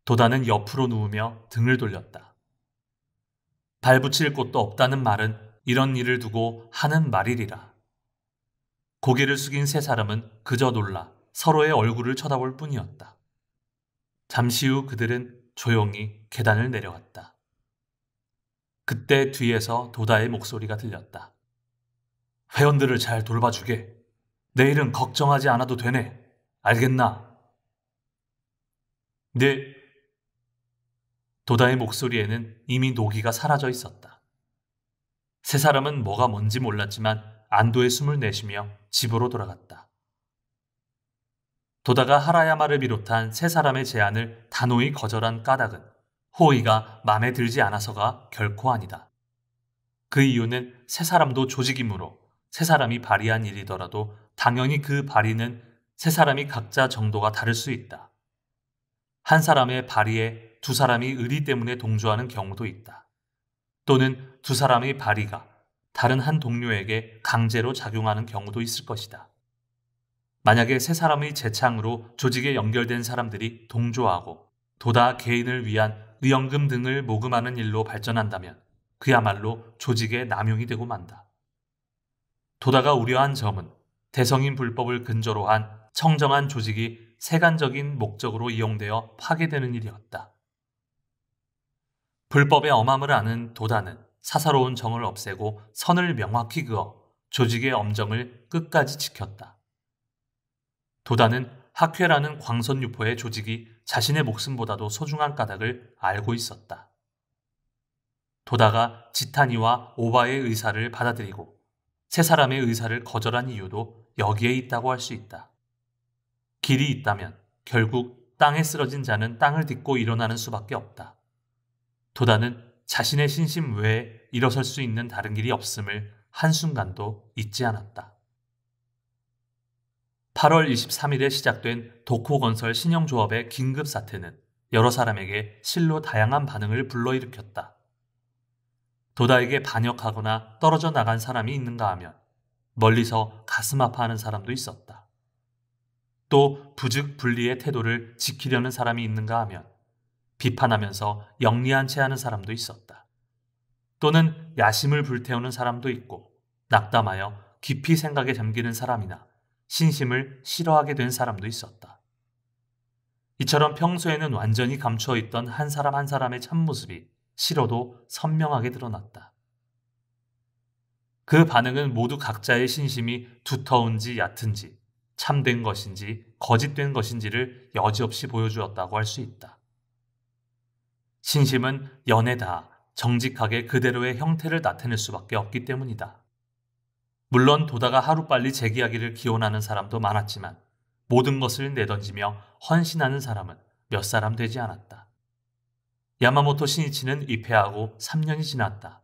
도다는 옆으로 누우며 등을 돌렸다. 발붙일 곳도 없다는 말은 이런 일을 두고 하는 말이리라. 고개를 숙인 세 사람은 그저 놀라 서로의 얼굴을 쳐다볼 뿐이었다. 잠시 후 그들은 조용히 계단을 내려갔다. 그때 뒤에서 도다의 목소리가 들렸다. 회원들을 잘 돌봐주게. 내일은 걱정하지 않아도 되네. 알겠나? 네. 도다의 목소리에는 이미 노기가 사라져 있었다. 세 사람은 뭐가 뭔지 몰랐지만 안도의 숨을 내쉬며 집으로 돌아갔다. 도다가 하라야마를 비롯한 세 사람의 제안을 단호히 거절한 까닭은 호의가 마음에 들지 않아서가 결코 아니다. 그 이유는 세 사람도 조직이므로 세 사람이 발의한 일이더라도 당연히 그 발의는 세 사람이 각자 정도가 다를 수 있다. 한 사람의 발의에 두 사람이 의리 때문에 동조하는 경우도 있다. 또는 두 사람의 발의가 다른 한 동료에게 강제로 작용하는 경우도 있을 것이다. 만약에 세 사람의 재창으로 조직에 연결된 사람들이 동조하고 도다 개인을 위한 의연금 등을 모금하는 일로 발전한다면 그야말로 조직의 남용이 되고 만다. 도다가 우려한 점은 대성인 불법을 근저로 한 청정한 조직이 세간적인 목적으로 이용되어 파괴되는 일이었다. 불법의 엄함을 아는 도다는 사사로운 정을 없애고 선을 명확히 그어 조직의 엄정을 끝까지 지켰다. 도다는 학회라는 광선유포의 조직이 자신의 목숨보다도 소중한 까닭을 알고 있었다. 도다가 지타니와 오바의 의사를 받아들이고 세 사람의 의사를 거절한 이유도 여기에 있다고 할 수 있다. 길이 있다면 결국 땅에 쓰러진 자는 땅을 딛고 일어나는 수밖에 없다. 도다는 자신의 신심 외에 일어설 수 있는 다른 길이 없음을 한순간도 잊지 않았다. 8월 23일에 시작된 도코건설 신영조합의 긴급 사태는 여러 사람에게 실로 다양한 반응을 불러일으켰다. 도다에게 반역하거나 떨어져 나간 사람이 있는가 하면 멀리서 가슴 아파하는 사람도 있었다. 또 부즉 분리의 태도를 지키려는 사람이 있는가 하면 비판하면서 영리한 채 하는 사람도 있었다. 또는 야심을 불태우는 사람도 있고 낙담하여 깊이 생각에 잠기는 사람이나 신심을 싫어하게 된 사람도 있었다. 이처럼 평소에는 완전히 감추어 있던 한 사람 한 사람의 참모습이 싫어도 선명하게 드러났다. 그 반응은 모두 각자의 신심이 두터운지 얕은지 참된 것인지 거짓된 것인지를 여지없이 보여주었다고 할 수 있다. 신심은 연에 닿아 정직하게 그대로의 형태를 나타낼 수밖에 없기 때문이다. 물론 도다가 하루빨리 재기하기를 기원하는 사람도 많았지만 모든 것을 내던지며 헌신하는 사람은 몇 사람 되지 않았다. 야마모토 신이치는 입회하고 3년이 지났다.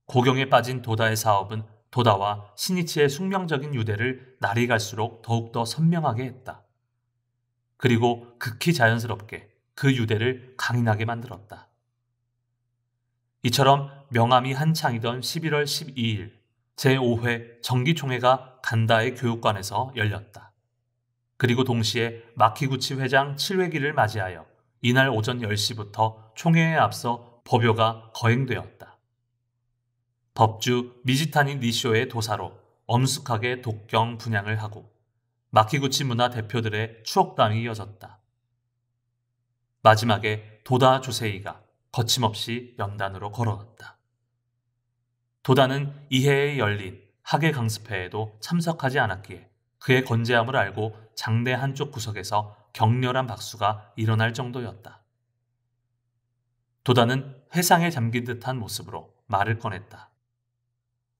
고경에 빠진 도다의 사업은 도다와 신이치의 숙명적인 유대를 날이 갈수록 더욱더 선명하게 했다. 그리고 극히 자연스럽게 그 유대를 강인하게 만들었다. 이처럼 명암이 한창이던 11월 12일 제5회 정기총회가 간다의 교육관에서 열렸다. 그리고 동시에 마키구치 회장 7회기를 맞이하여 이날 오전 10시부터 총회에 앞서 법요가 거행되었다. 법주 미지타니 니쇼의 도사로 엄숙하게 독경 분양을 하고 마키구치 문화 대표들의 추억담이 이어졌다. 마지막에 도다 조세이가 거침없이 연단으로 걸어갔다. 도다는 이해에 열린 학예 강습회에도 참석하지 않았기에 그의 건재함을 알고 장내 한쪽 구석에서 격렬한 박수가 일어날 정도였다. 도다는 회상에 잠긴 듯한 모습으로 말을 꺼냈다.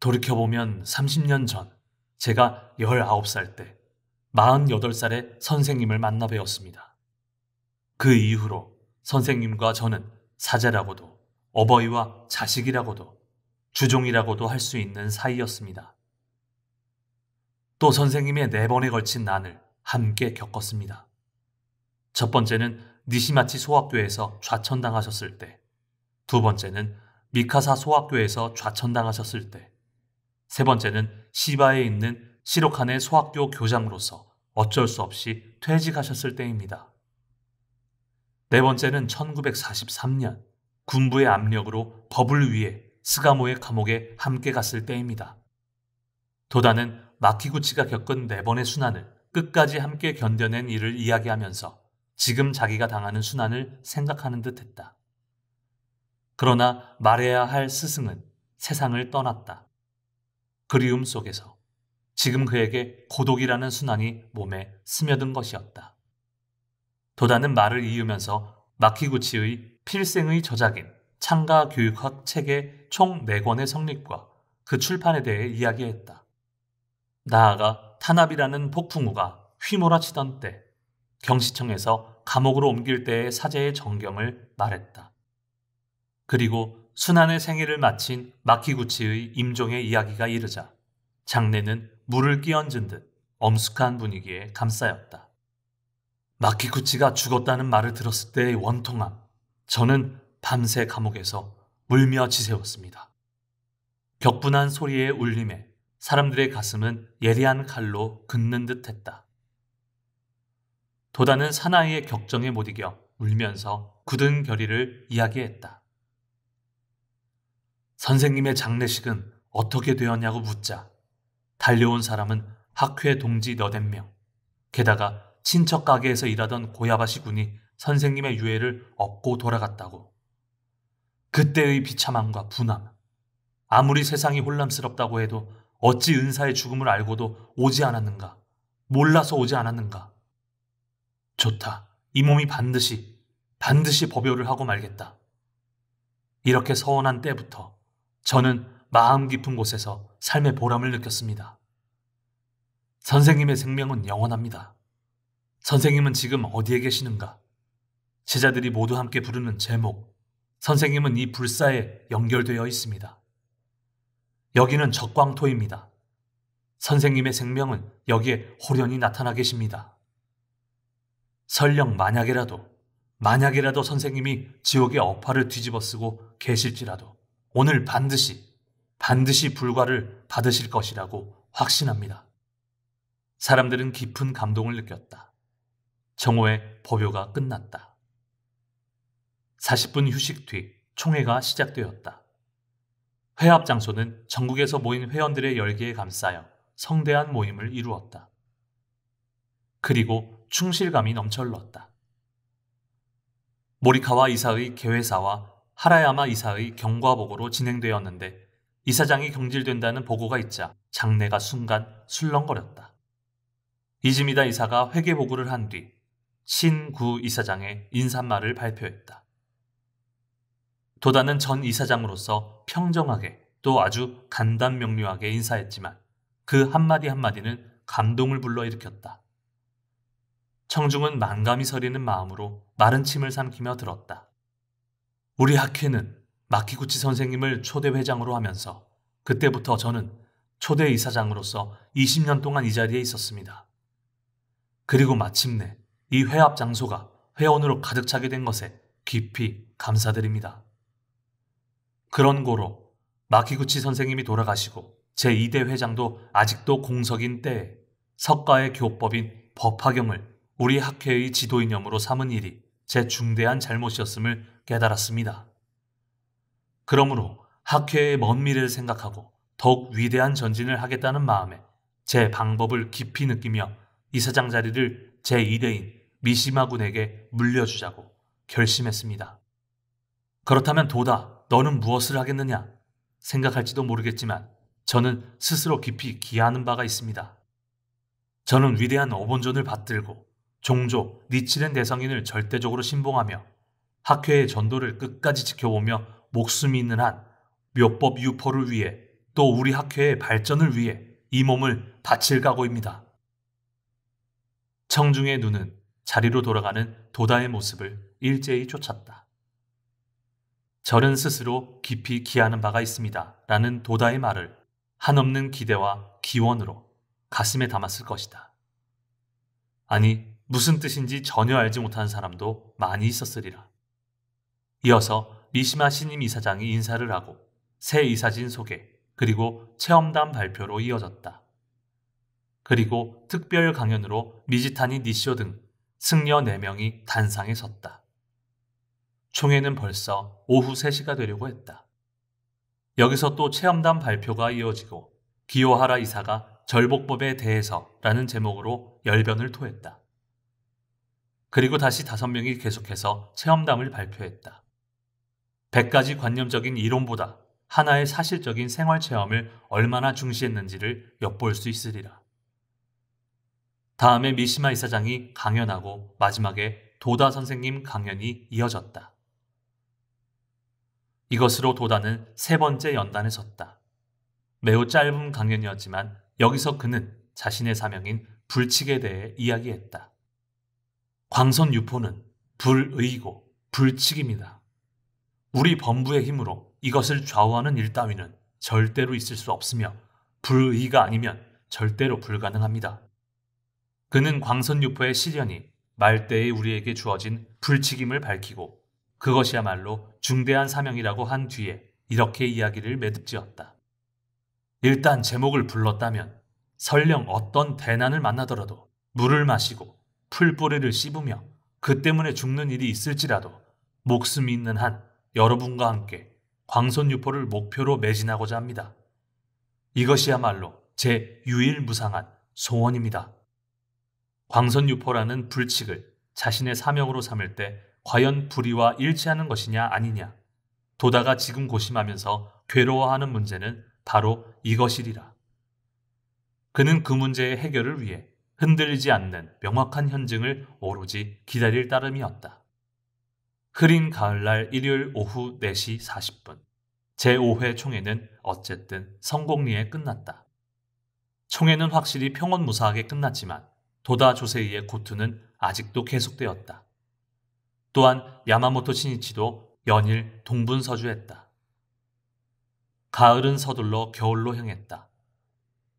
돌이켜보면 30년 전 제가 19살 때 48살의 선생님을 만나 뵈었습니다. 그 이후로 선생님과 저는 사제라고도 어버이와 자식이라고도 주종이라고도 할 수 있는 사이였습니다. 또 선생님의 4번에 걸친 난을 함께 겪었습니다. 첫 번째는 니시마치 소학교에서 좌천당하셨을 때, 두 번째는 미카사 소학교에서 좌천당하셨을 때, 세 번째는 시바에 있는 시로카네 소학교 교장으로서 어쩔 수 없이 퇴직하셨을 때입니다. 네 번째는 1943년 군부의 압력으로 법을 위해 스가모의 감옥에 함께 갔을 때입니다. 도다는 마키구치가 겪은 4번의 순환을 끝까지 함께 견뎌낸 일을 이야기하면서 지금 자기가 당하는 순환을 생각하는 듯 했다. 그러나 말해야 할 스승은 세상을 떠났다. 그리움 속에서 지금 그에게 고독이라는 순환이 몸에 스며든 것이었다. 도다는 말을 이으면서 마키구치의 필생의 저작인 창가 교육학 책의 총 4권의 성립과 그 출판에 대해 이야기했다. 나아가 탄압이라는 폭풍우가 휘몰아치던 때 경시청에서 감옥으로 옮길 때의 사제의 전경을 말했다. 그리고 순환의 생애를 마친 마키구치의 임종의 이야기가 이르자 장내는 물을 끼얹은 듯 엄숙한 분위기에 감싸였다. 마키구치가 죽었다는 말을 들었을 때의 원통함, 저는 밤새 감옥에서 울며 지새웠습니다. 격분한 소리의 울림에 사람들의 가슴은 예리한 칼로 긋는 듯 했다. 도다는 사나이의 격정에 못 이겨 울면서 굳은 결의를 이야기했다. 선생님의 장례식은 어떻게 되었냐고 묻자 달려온 사람은 학회 동지 8명, 게다가 친척 가게에서 일하던 고야바시 군이 선생님의 유해를 업고 돌아갔다고. 그때의 비참함과 분함, 아무리 세상이 혼란스럽다고 해도 어찌 은사의 죽음을 알고도 오지 않았는가, 몰라서 오지 않았는가. 좋다, 이 몸이 반드시 법요를 하고 말겠다. 이렇게 서원한 때부터 저는 마음 깊은 곳에서 삶의 보람을 느꼈습니다. 선생님의 생명은 영원합니다. 선생님은 지금 어디에 계시는가? 제자들이 모두 함께 부르는 제목, 선생님은 이 불사에 연결되어 있습니다. 여기는 적광토입니다. 선생님의 생명은 여기에 호련히 나타나 계십니다. 설령 만약에라도 선생님이 지옥의 업화를 뒤집어쓰고 계실지라도 오늘 반드시 불과를 받으실 것이라고 확신합니다. 사람들은 깊은 감동을 느꼈다. 정오의 법요가 끝났다. 40분 휴식 뒤 총회가 시작되었다. 회합 장소는 전국에서 모인 회원들의 열기에 감싸여 성대한 모임을 이루었다. 그리고 충실감이 넘쳐 흘렀다. 모리카와 이사의 개회사와 하라야마 이사의 경과보고로 진행되었는데 이사장이 경질된다는 보고가 있자 장내가 순간 술렁거렸다. 이즈미다 이사가 회계보고를 한 뒤 신구 이사장의 인사말을 발표했다. 도다는 전 이사장으로서 평정하게 또 아주 간단명료하게 인사했지만 그 한마디 한마디는 감동을 불러일으켰다. 청중은 만감이 서리는 마음으로 마른 침을 삼키며 들었다. 우리 학회는 마키구치 선생님을 초대 회장으로 하면서 그때부터 저는 초대 이사장으로서 20년 동안 이 자리에 있었습니다. 그리고 마침내 이 회합 장소가 회원으로 가득 차게 된 것에 깊이 감사드립니다. 그런 고로 마키구치 선생님이 돌아가시고 제2대 회장도 아직도 공석인 때에 석가의 교법인 법화경을 우리 학회의 지도이념으로 삼은 일이 제 중대한 잘못이었음을 깨달았습니다. 그러므로 학회의 먼 미래를 생각하고 더욱 위대한 전진을 하겠다는 마음에 제 방법을 깊이 느끼며 이사장 자리를 제2대인 미시마 군에게 물려주자고 결심했습니다. 그렇다면 도다, 너는 무엇을 하겠느냐? 생각할지도 모르겠지만 저는 스스로 깊이 기하는 바가 있습니다. 저는 위대한 어본존을 받들고 종조 니치렌 대성인을 절대적으로 신봉하며 학회의 전도를 끝까지 지켜보며 목숨이 있는 한 묘법 유포를 위해 또 우리 학회의 발전을 위해 이 몸을 바칠 각오입니다. 청중의 눈은 자리로 돌아가는 도다의 모습을 일제히 쫓았다. 절은 스스로 깊이 기하는 바가 있습니다. 라는 도다의 말을 한없는 기대와 기원으로 가슴에 담았을 것이다. 아니, 무슨 뜻인지 전혀 알지 못하는 사람도 많이 있었으리라. 이어서 미시마 신임 이사장이 인사를 하고 새 이사진 소개, 그리고 체험단 발표로 이어졌다. 그리고 특별 강연으로 미지타니 니쇼 등 승려 4명이 단상에 섰다. 총회는 벌써 오후 3시가 되려고 했다. 여기서 또 체험단 발표가 이어지고 기요하라 이사가 절복법에 대해서라는 제목으로 열변을 토했다. 그리고 다시 5명이 계속해서 체험담을 발표했다. 100가지 관념적인 이론보다 하나의 사실적인 생활체험을 얼마나 중시했는지를 엿볼 수 있으리라. 다음에 미시마 이사장이 강연하고 마지막에 도다 선생님 강연이 이어졌다. 이것으로 도다는 3번째 연단에 섰다. 매우 짧은 강연이었지만 여기서 그는 자신의 사명인 불칙에 대해 이야기했다. 광선유포는 불의고 불칙입니다. 우리 범부의 힘으로 이것을 좌우하는 일 따위는 절대로 있을 수 없으며 불의가 아니면 절대로 불가능합니다. 그는 광선유포의 시련이 말대에 우리에게 주어진 불칙임을 밝히고 그것이야말로 중대한 사명이라고 한 뒤에 이렇게 이야기를 매듭지었다. 일단 제목을 불렀다면 설령 어떤 대난을 만나더라도 물을 마시고 풀뿌리를 씹으며 그 때문에 죽는 일이 있을지라도 목숨이 있는 한 여러분과 함께 광선유포를 목표로 매진하고자 합니다. 이것이야말로 제 유일무상한 소원입니다. 광선유포라는 불칙을 자신의 사명으로 삼을 때 과연 불의와 일치하는 것이냐 아니냐, 도다가 지금 고심하면서 괴로워하는 문제는 바로 이것이리라. 그는 그 문제의 해결을 위해 흔들리지 않는 명확한 현증을 오로지 기다릴 따름이었다. 흐린 가을날 일요일 오후 4시 40분. 제5회 총회는 어쨌든 성공리에 끝났다. 총회는 확실히 평온무사하게 끝났지만 도다 조세이의 고투는 아직도 계속되었다. 또한 야마모토 신이치도 연일 동분서주했다. 가을은 서둘러 겨울로 향했다.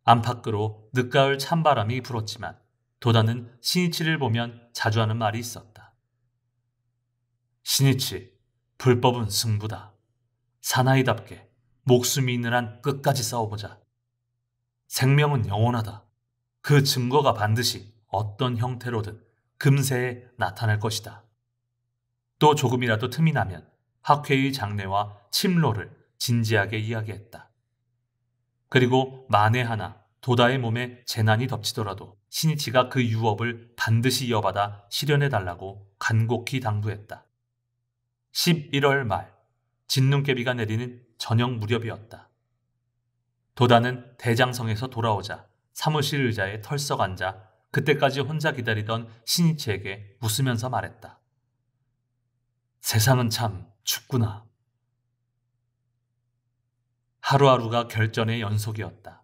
안팎으로 늦가을 찬바람이 불었지만 도다는 신이치를 보면 자주 하는 말이 있었다. 신이치, 불법은 승부다. 사나이답게 목숨이 있는 한 끝까지 싸워보자. 생명은 영원하다. 그 증거가 반드시 어떤 형태로든 금세에 나타날 것이다. 또 조금이라도 틈이 나면 학회의 장례와 침로를 진지하게 이야기했다. 그리고 만에 하나 도다의 몸에 재난이 덮치더라도 신이치가 그 유업을 반드시 이어받아 실현해달라고 간곡히 당부했다. 11월 말, 진눈깨비가 내리는 저녁 무렵이었다. 도다는 대장성에서 돌아오자 사무실 의자에 털썩 앉아 그때까지 혼자 기다리던 신이치에게 웃으면서 말했다. 세상은 참 춥구나. 하루하루가 결전의 연속이었다.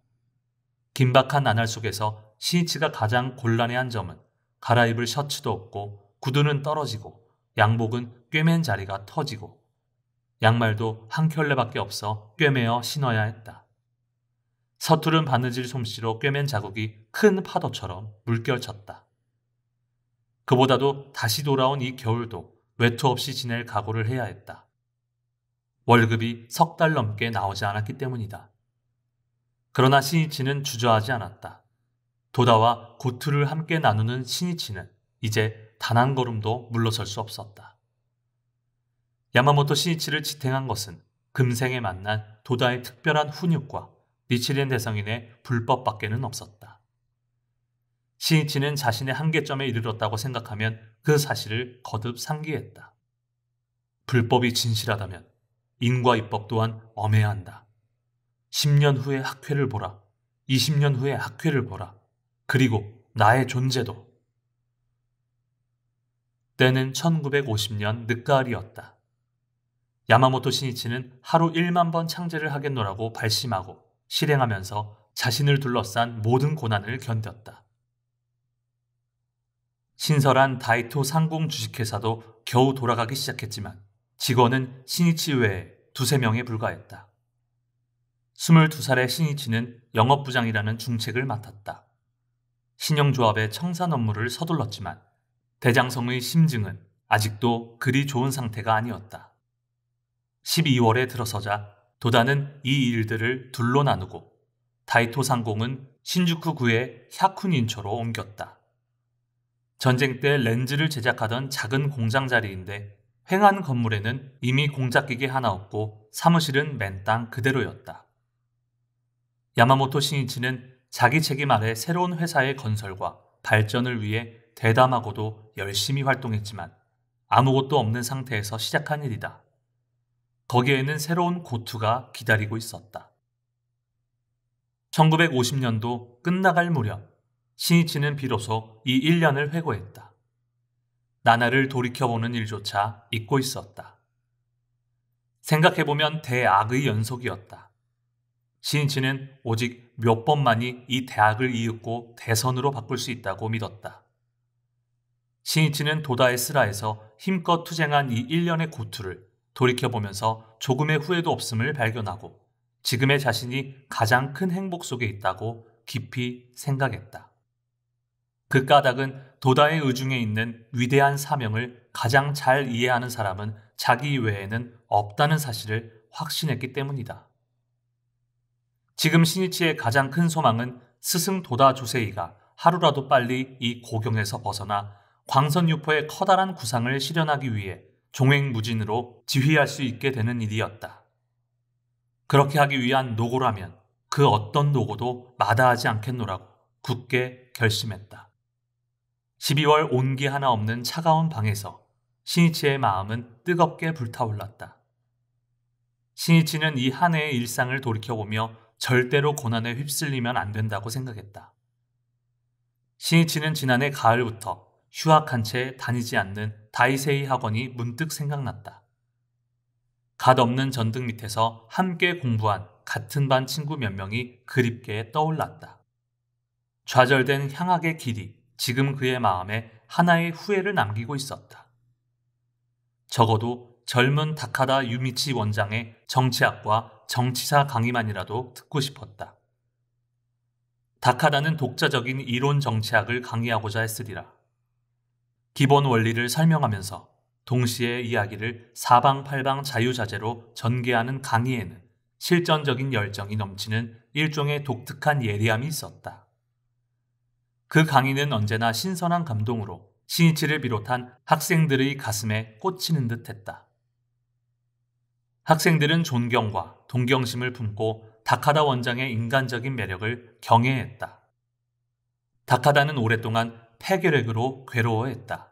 긴박한 나날 속에서 신이치가 가장 곤란해한 점은 갈아입을 셔츠도 없고 구두는 떨어지고 양복은 꿰맨 자리가 터지고 양말도 한 켤레밖에 없어 꿰매어 신어야 했다. 서투른 바느질 솜씨로 꿰맨 자국이 큰 파도처럼 물결쳤다. 그보다도 다시 돌아온 이 겨울도 외투 없이 지낼 각오를 해야 했다. 월급이 3달 넘게 나오지 않았기 때문이다. 그러나 신이치는 주저하지 않았다. 도다와 고투를 함께 나누는 신이치는 이제 단 한 걸음도 물러설 수 없었다. 야마모토 신이치를 지탱한 것은 금생에 만난 도다의 특별한 훈육과 니치렌 대성인의 불법밖에는 없었다. 신이치는 자신의 한계점에 이르렀다고 생각하면 그 사실을 거듭 상기했다. 불법이 진실하다면 인과 입법 또한 엄해야 한다. 10년 후의 학회를 보라. 20년 후의 학회를 보라. 그리고 나의 존재도. 때는 1950년 늦가을이었다. 야마모토 신이치는 하루 1만 번 창제를 하겠노라고 발심하고 실행하면서 자신을 둘러싼 모든 고난을 견뎠다. 신설한 다이토 상공 주식회사도 겨우 돌아가기 시작했지만 직원은 신이치 외에 두세 명에 불과했다. 22살의 신이치는 영업부장이라는 중책을 맡았다. 신용조합의 청산 업무를 서둘렀지만 대장성의 심증은 아직도 그리 좋은 상태가 아니었다. 12월에 들어서자 도다는 이 일들을 둘로 나누고 다이토 상공은 신주쿠구의 샤쿤인초로 옮겼다. 전쟁 때 렌즈를 제작하던 작은 공장 자리인데 횡한 건물에는 이미 공작기계 하나 없고 사무실은 맨 땅 그대로였다. 야마모토 신이치는 자기 책임 아래 새로운 회사의 건설과 발전을 위해 대담하고도 열심히 활동했지만 아무것도 없는 상태에서 시작한 일이다. 거기에는 새로운 고투가 기다리고 있었다. 1950년도 끝나갈 무렵 신이치는 비로소 이 1년을 회고했다. 나날을 돌이켜보는 일조차 잊고 있었다. 생각해보면 대악의 연속이었다. 신이치는 오직 몇 번만이 이 대악을 이윽고 대선으로 바꿀 수 있다고 믿었다. 신이치는 도다의 스라에서 힘껏 투쟁한 이 1년의 고투를 돌이켜보면서 조금의 후회도 없음을 발견하고 지금의 자신이 가장 큰 행복 속에 있다고 깊이 생각했다. 그 까닭은 도다의 의중에 있는 위대한 사명을 가장 잘 이해하는 사람은 자기 외에는 없다는 사실을 확신했기 때문이다. 지금 신이치의 가장 큰 소망은 스승 도다 조세이가 하루라도 빨리 이 고경에서 벗어나 광선유포의 커다란 구상을 실현하기 위해 종횡무진으로 지휘할 수 있게 되는 일이었다. 그렇게 하기 위한 노고라면 그 어떤 노고도 마다하지 않겠노라고 굳게 결심했다. 12월 온기 하나 없는 차가운 방에서 신이치의 마음은 뜨겁게 불타올랐다. 신이치는 이 한 해의 일상을 돌이켜보며 절대로 고난에 휩쓸리면 안 된다고 생각했다. 신이치는 지난해 가을부터 휴학한 채 다니지 않는 다이세이 학원이 문득 생각났다. 갓 없는 전등 밑에서 함께 공부한 같은 반 친구 몇 명이 그립게 떠올랐다. 좌절된 향학의 길이 지금 그의 마음에 하나의 후회를 남기고 있었다. 적어도 젊은 다카다 유미치 원장의 정치학과 정치사 강의만이라도 듣고 싶었다. 다카다는 독자적인 이론 정치학을 강의하고자 했으리라. 기본 원리를 설명하면서 동시에 이야기를 사방팔방 자유자재로 전개하는 강의에는 실전적인 열정이 넘치는 일종의 독특한 예리함이 있었다. 그 강의는 언제나 신선한 감동으로 신이치를 비롯한 학생들의 가슴에 꽂히는 듯했다. 학생들은 존경과 동경심을 품고 다카다 원장의 인간적인 매력을 경애했다. 다카다는 오랫동안 폐결핵으로 괴로워했다.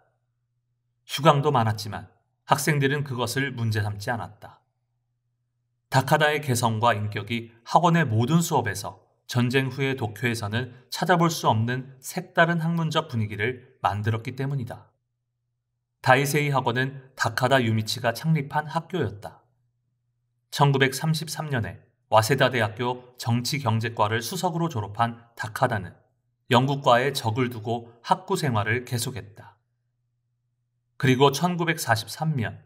휴강도 많았지만 학생들은 그것을 문제 삼지 않았다. 다카다의 개성과 인격이 학원의 모든 수업에서 전쟁 후의 도쿄에서는 찾아볼 수 없는 색다른 학문적 분위기를 만들었기 때문이다. 다이세이 학원은 다카다 유미치가 창립한 학교였다. 1933년에 와세다 대학교 정치경제과를 수석으로 졸업한 다카다는 영국과의 적을 두고 학구 생활을 계속했다. 그리고 1943년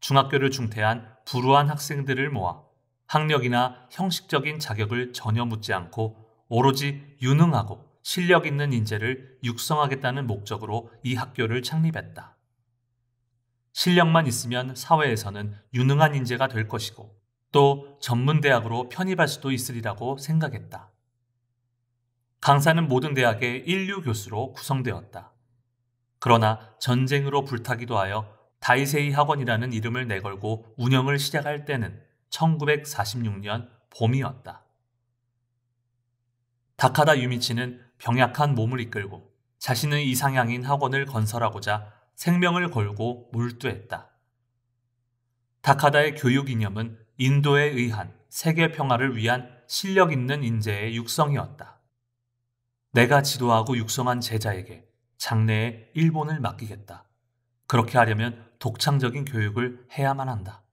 중학교를 중퇴한 불우한 학생들을 모아 학력이나 형식적인 자격을 전혀 묻지 않고 오로지 유능하고 실력 있는 인재를 육성하겠다는 목적으로 이 학교를 창립했다. 실력만 있으면 사회에서는 유능한 인재가 될 것이고 또 전문대학으로 편입할 수도 있으리라고 생각했다. 강사는 모든 대학의 인류 교수로 구성되었다. 그러나 전쟁으로 불타기도 하여 다이세이 학원이라는 이름을 내걸고 운영을 시작할 때는 1946년 봄이었다. 다카다 유미치는 병약한 몸을 이끌고 자신의 이상향인 학원을 건설하고자 생명을 걸고 몰두했다. 다카다의 교육 이념은 인도에 의한 세계 평화를 위한 실력 있는 인재의 육성이었다. 내가 지도하고 육성한 제자에게 장래에 일본을 맡기겠다. 그렇게 하려면 독창적인 교육을 해야만 한다.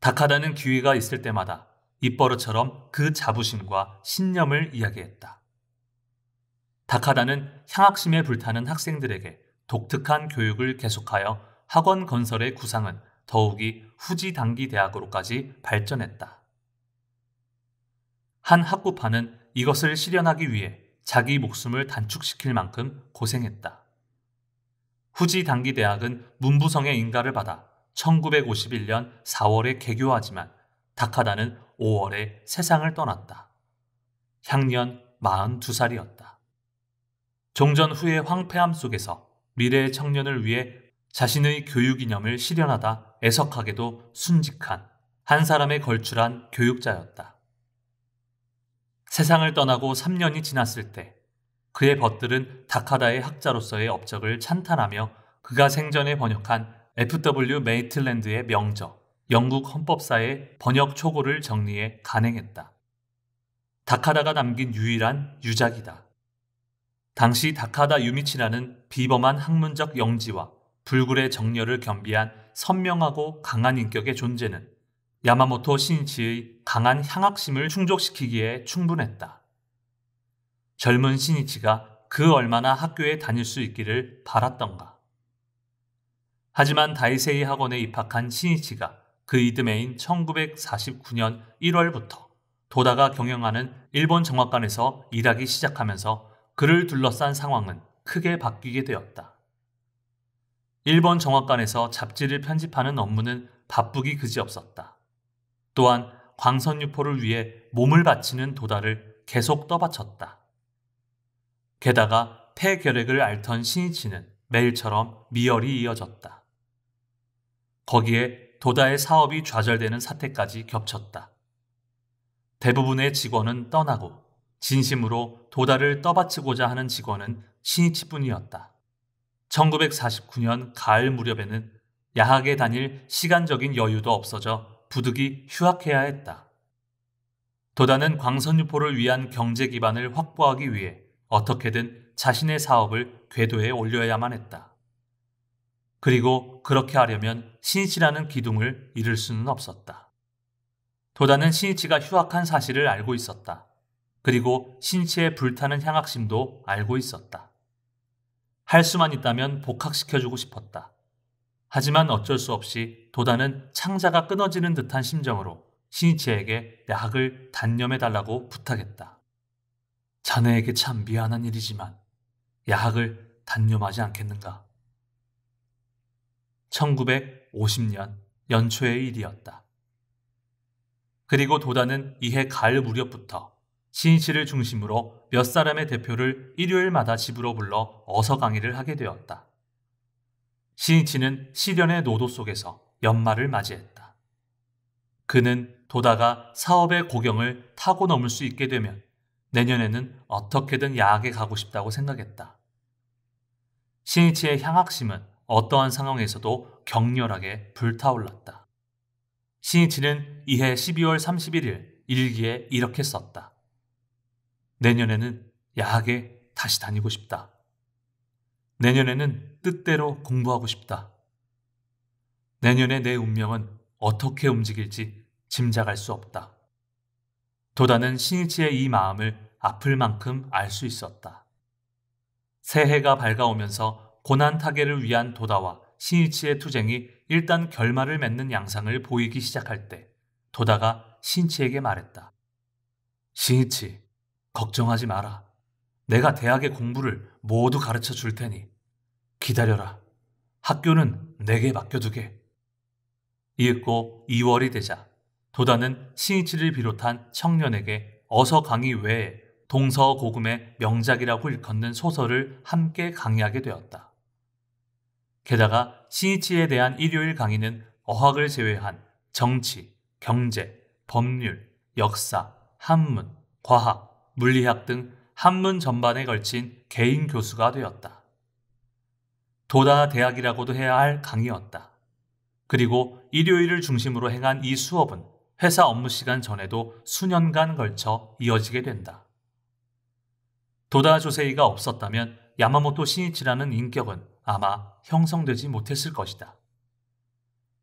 다카다는 기회가 있을 때마다 입버릇처럼 그 자부심과 신념을 이야기했다. 다카다는 향학심에 불타는 학생들에게 독특한 교육을 계속하여 학원 건설의 구상은 더욱이 후지 단기 대학으로까지 발전했다. 한 학구파는 이것을 실현하기 위해 자기 목숨을 단축시킬 만큼 고생했다. 후지 단기 대학은 문부성의 인가를 받아 1951년 4월에 개교하지만 다카다는 5월에 세상을 떠났다. 향년 42살이었다. 종전 후의 황폐함 속에서 미래의 청년을 위해 자신의 교육 이념을 실현하다 애석하게도 순직한 한 사람의 걸출한 교육자였다. 세상을 떠나고 3년이 지났을 때 그의 벗들은 다카다의 학자로서의 업적을 찬탄하며 그가 생전에 번역한 F.W. 메이틀랜드의 명저, 영국 헌법사의 번역 초고를 정리해 간행했다. 다카다가 남긴 유일한 유작이다. 당시 다카다 유미치라는 비범한 학문적 영지와 불굴의 정열을 겸비한 선명하고 강한 인격의 존재는 야마모토 신이치의 강한 향학심을 충족시키기에 충분했다. 젊은 신이치가 그 얼마나 학교에 다닐 수 있기를 바랐던가. 하지만 다이세이 학원에 입학한 신이치가 그 이듬해인 1949년 1월부터 도다가 경영하는 일본 정학관에서 일하기 시작하면서 그를 둘러싼 상황은 크게 바뀌게 되었다. 일본 정학관에서 잡지를 편집하는 업무는 바쁘기 그지없었다. 또한 광선유포를 위해 몸을 바치는 도다를 계속 떠받쳤다. 게다가 폐결핵을 앓던 신이치는 매일처럼 미열이 이어졌다. 거기에 도다의 사업이 좌절되는 사태까지 겹쳤다. 대부분의 직원은 떠나고 진심으로 도다를 떠받치고자 하는 직원은 신이치뿐이었다. 1949년 가을 무렵에는 야학에 다닐 시간적인 여유도 없어져 부득이 휴학해야 했다. 도다는 광선유포를 위한 경제 기반을 확보하기 위해 어떻게든 자신의 사업을 궤도에 올려야만 했다. 그리고 그렇게 하려면 신이치라는 기둥을 잃을 수는 없었다. 도다는 신이치가 휴학한 사실을 알고 있었다. 그리고 신이치의 불타는 향학심도 알고 있었다. 할 수만 있다면 복학시켜주고 싶었다. 하지만 어쩔 수 없이 도다는 창자가 끊어지는 듯한 심정으로 신이치에게 약을 단념해달라고 부탁했다. 자네에게 참 미안한 일이지만 야학을 단념하지 않겠는가? 1950년 연초의 일이었다. 그리고 도다는 이해 가을 무렵부터 신이치를 중심으로 몇 사람의 대표를 일요일마다 집으로 불러 어서 강의를 하게 되었다. 신이치는 시련의 노도 속에서 연말을 맞이했다. 그는 도다가 사업의 고경을 타고 넘을 수 있게 되면 내년에는 어떻게든 야학에 가고 싶다고 생각했다. 신이치의 향학심은 어떠한 상황에서도 격렬하게 불타올랐다. 신이치는 이해 12월 31일 일기에 이렇게 썼다. 내년에는 야학에 다시 다니고 싶다. 내년에는 뜻대로 공부하고 싶다. 내년에 내 운명은 어떻게 움직일지 짐작할 수 없다. 도다는 신이치의 이 마음을 아플 만큼 알 수 있었다. 새해가 밝아오면서 고난타계를 위한 도다와 신이치의 투쟁이 일단 결말을 맺는 양상을 보이기 시작할 때 도다가 신이치에게 말했다. 신이치, 걱정하지 마라. 내가 대학의 공부를 모두 가르쳐 줄 테니 기다려라. 학교는 내게 맡겨두게. 이윽고 2월이 되자 도다는 신이치를 비롯한 청년에게 어서 강의 외에 동서고금의 명작이라고 일컫는 소설을 함께 강의하게 되었다. 게다가 신이치에 대한 일요일 강의는 어학을 제외한 정치, 경제, 법률, 역사, 한문, 과학, 물리학 등 한문 전반에 걸친 개인 교수가 되었다. 도다 대학이라고도 해야 할 강의였다. 그리고 일요일을 중심으로 행한 이 수업은 회사 업무 시간 전에도 수년간 걸쳐 이어지게 된다. 도다 조세이가 없었다면 야마모토 신이치라는 인격은 아마 형성되지 못했을 것이다.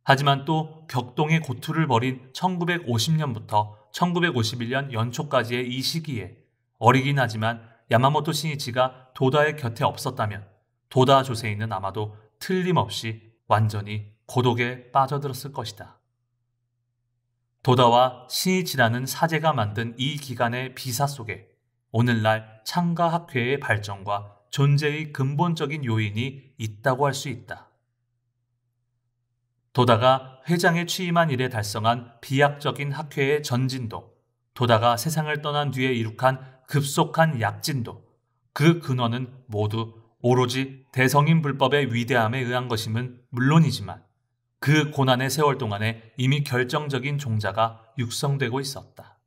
하지만 또 격동의 고투를 벌인 1950년부터 1951년 연초까지의 이 시기에 어리긴 하지만 야마모토 신이치가 도다의 곁에 없었다면 도다 조세이는 아마도 틀림없이 완전히 고독에 빠져들었을 것이다. 도다와 신이치라는 사제가 만든 이 기간의 비사 속에 오늘날 창가 학회의 발전과 존재의 근본적인 요인이 있다고 할 수 있다. 도다가 회장에 취임한 이래 달성한 비약적인 학회의 전진도, 도다가 세상을 떠난 뒤에 이룩한 급속한 약진도, 그 근원은 모두 오로지 대성인 불법의 위대함에 의한 것임은 물론이지만 그 고난의 세월 동안에 이미 결정적인 종자가 육성되고 있었다.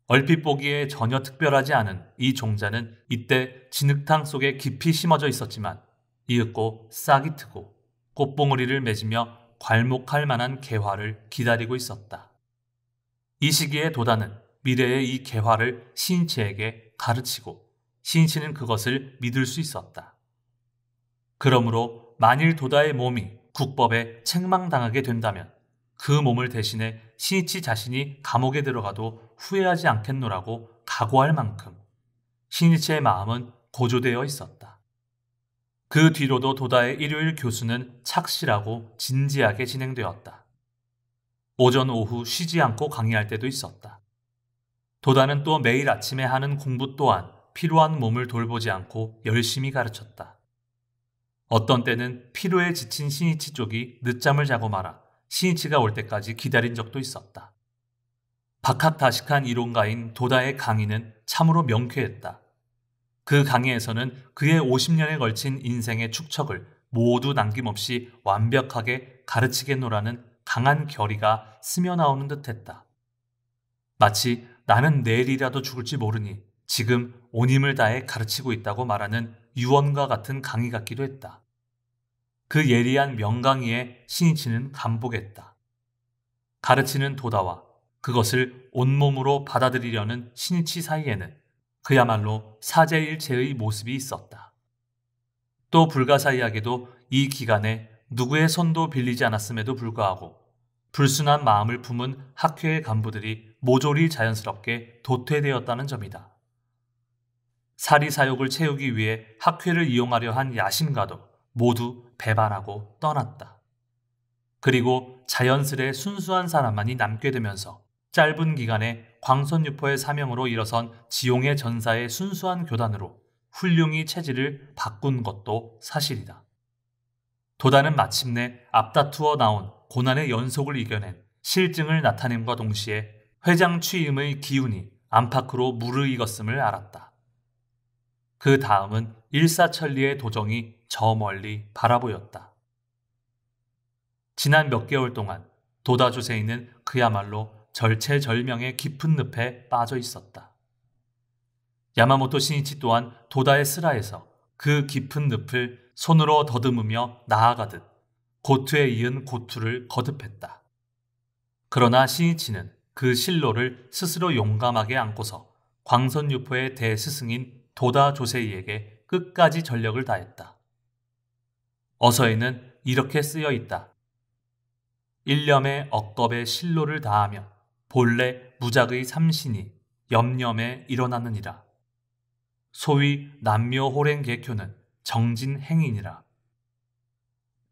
얼핏 보기에 전혀 특별하지 않은 이 종자는 이때 진흙탕 속에 깊이 심어져 있었지만 이윽고 싹이 트고 꽃봉오리를 맺으며 괄목할 만한 개화를 기다리고 있었다. 이 시기에 도다는 미래의 이 개화를 신이치에게 가르치고 신이치는 그것을 믿을 수 있었다. 그러므로 만일 도다의 몸이 국법에 책망당하게 된다면 그 몸을 대신해 신이치 자신이 감옥에 들어가도 후회하지 않겠노라고 각오할 만큼 신이치의 마음은 고조되어 있었다. 그 뒤로도 도다의 일요일 교수는 착실하고 진지하게 진행되었다. 오전 오후 쉬지 않고 강의할 때도 있었다. 도다는 또 매일 아침에 하는 공부 또한 피로한 몸을 돌보지 않고 열심히 가르쳤다. 어떤 때는 피로에 지친 신이치 쪽이 늦잠을 자고 말아 신이치가 올 때까지 기다린 적도 있었다. 박학다식한 이론가인 도다의 강의는 참으로 명쾌했다. 그 강의에서는 그의 50년에 걸친 인생의 축척을 모두 남김없이 완벽하게 가르치겠노라는 강한 결의가 스며나오는 듯했다. 마치 나는 내일이라도 죽을지 모르니 지금 온 힘을 다해 가르치고 있다고 말하는 유언과 같은 강의 같기도 했다. 그 예리한 명강의에 신이치는 감복했다. 가르치는 도다와 그것을 온몸으로 받아들이려는 신이치 사이에는 그야말로 사제일체의 모습이 있었다. 또 불가사의하게도 이 기간에 누구의 손도 빌리지 않았음에도 불구하고 불순한 마음을 품은 학회의 간부들이 모조리 자연스럽게 도태되었다는 점이다. 사리사욕을 채우기 위해 학회를 이용하려 한 야심가도 모두 배반하고 떠났다. 그리고 자연스레 순수한 사람만이 남게 되면서 짧은 기간에 광선유포의 사명으로 일어선 지용의 전사의 순수한 교단으로 훌륭히 체질을 바꾼 것도 사실이다. 도다는 마침내 앞다투어 나온 고난의 연속을 이겨낸 실증을 나타냄과 동시에 회장 취임의 기운이 안팎으로 무르익었음을 알았다. 그 다음은 일사천리의 도정이 저 멀리 바라보였다. 지난 몇 개월 동안 도다 조세이는 그야말로 절체절명의 깊은 늪에 빠져 있었다. 야마모토 신이치 또한 도다의 슬하에서 그 깊은 늪을 손으로 더듬으며 나아가듯 고투에 이은 고투를 거듭했다. 그러나 신이치는 그 실로를 스스로 용감하게 안고서 광선유포의 대스승인 도다 조세이에게 끝까지 전력을 다했다. 어서에는 이렇게 쓰여 있다. 일념의 억겁에 실로를 다하며 본래 무작의 삼신이 염념에 일어나느니라. 소위 남묘호랭개교는 정진행이니라.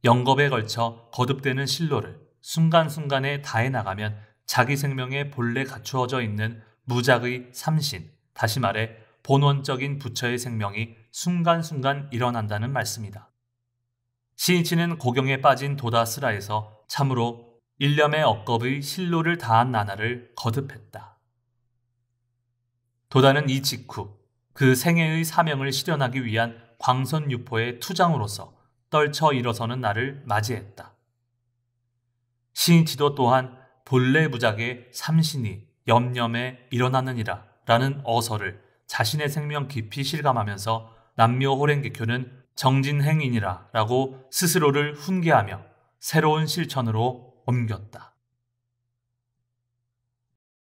영겁에 걸쳐 거듭되는 실로를 순간순간에 다해 나가면 자기 생명에 본래 갖추어져 있는 무작의 삼신, 다시 말해 본원적인 부처의 생명이 순간순간 일어난다는 말씀이다. 신이치는 고경에 빠진 도다스라에서 참으로 일념의 억겁의 실로를 다한 나날을 거듭했다. 도다는 이 직후 그 생애의 사명을 실현하기 위한 광선유포의 투장으로서 떨쳐 일어서는 날을 맞이했다. 신이치도 또한 본래 무작의 삼신이 염념에 일어나느니라 라는 어서를 자신의 생명 깊이 실감하면서 남묘호랭개교는 정진행이니라 라고 스스로를 훈계하며 새로운 실천으로 옮겼다.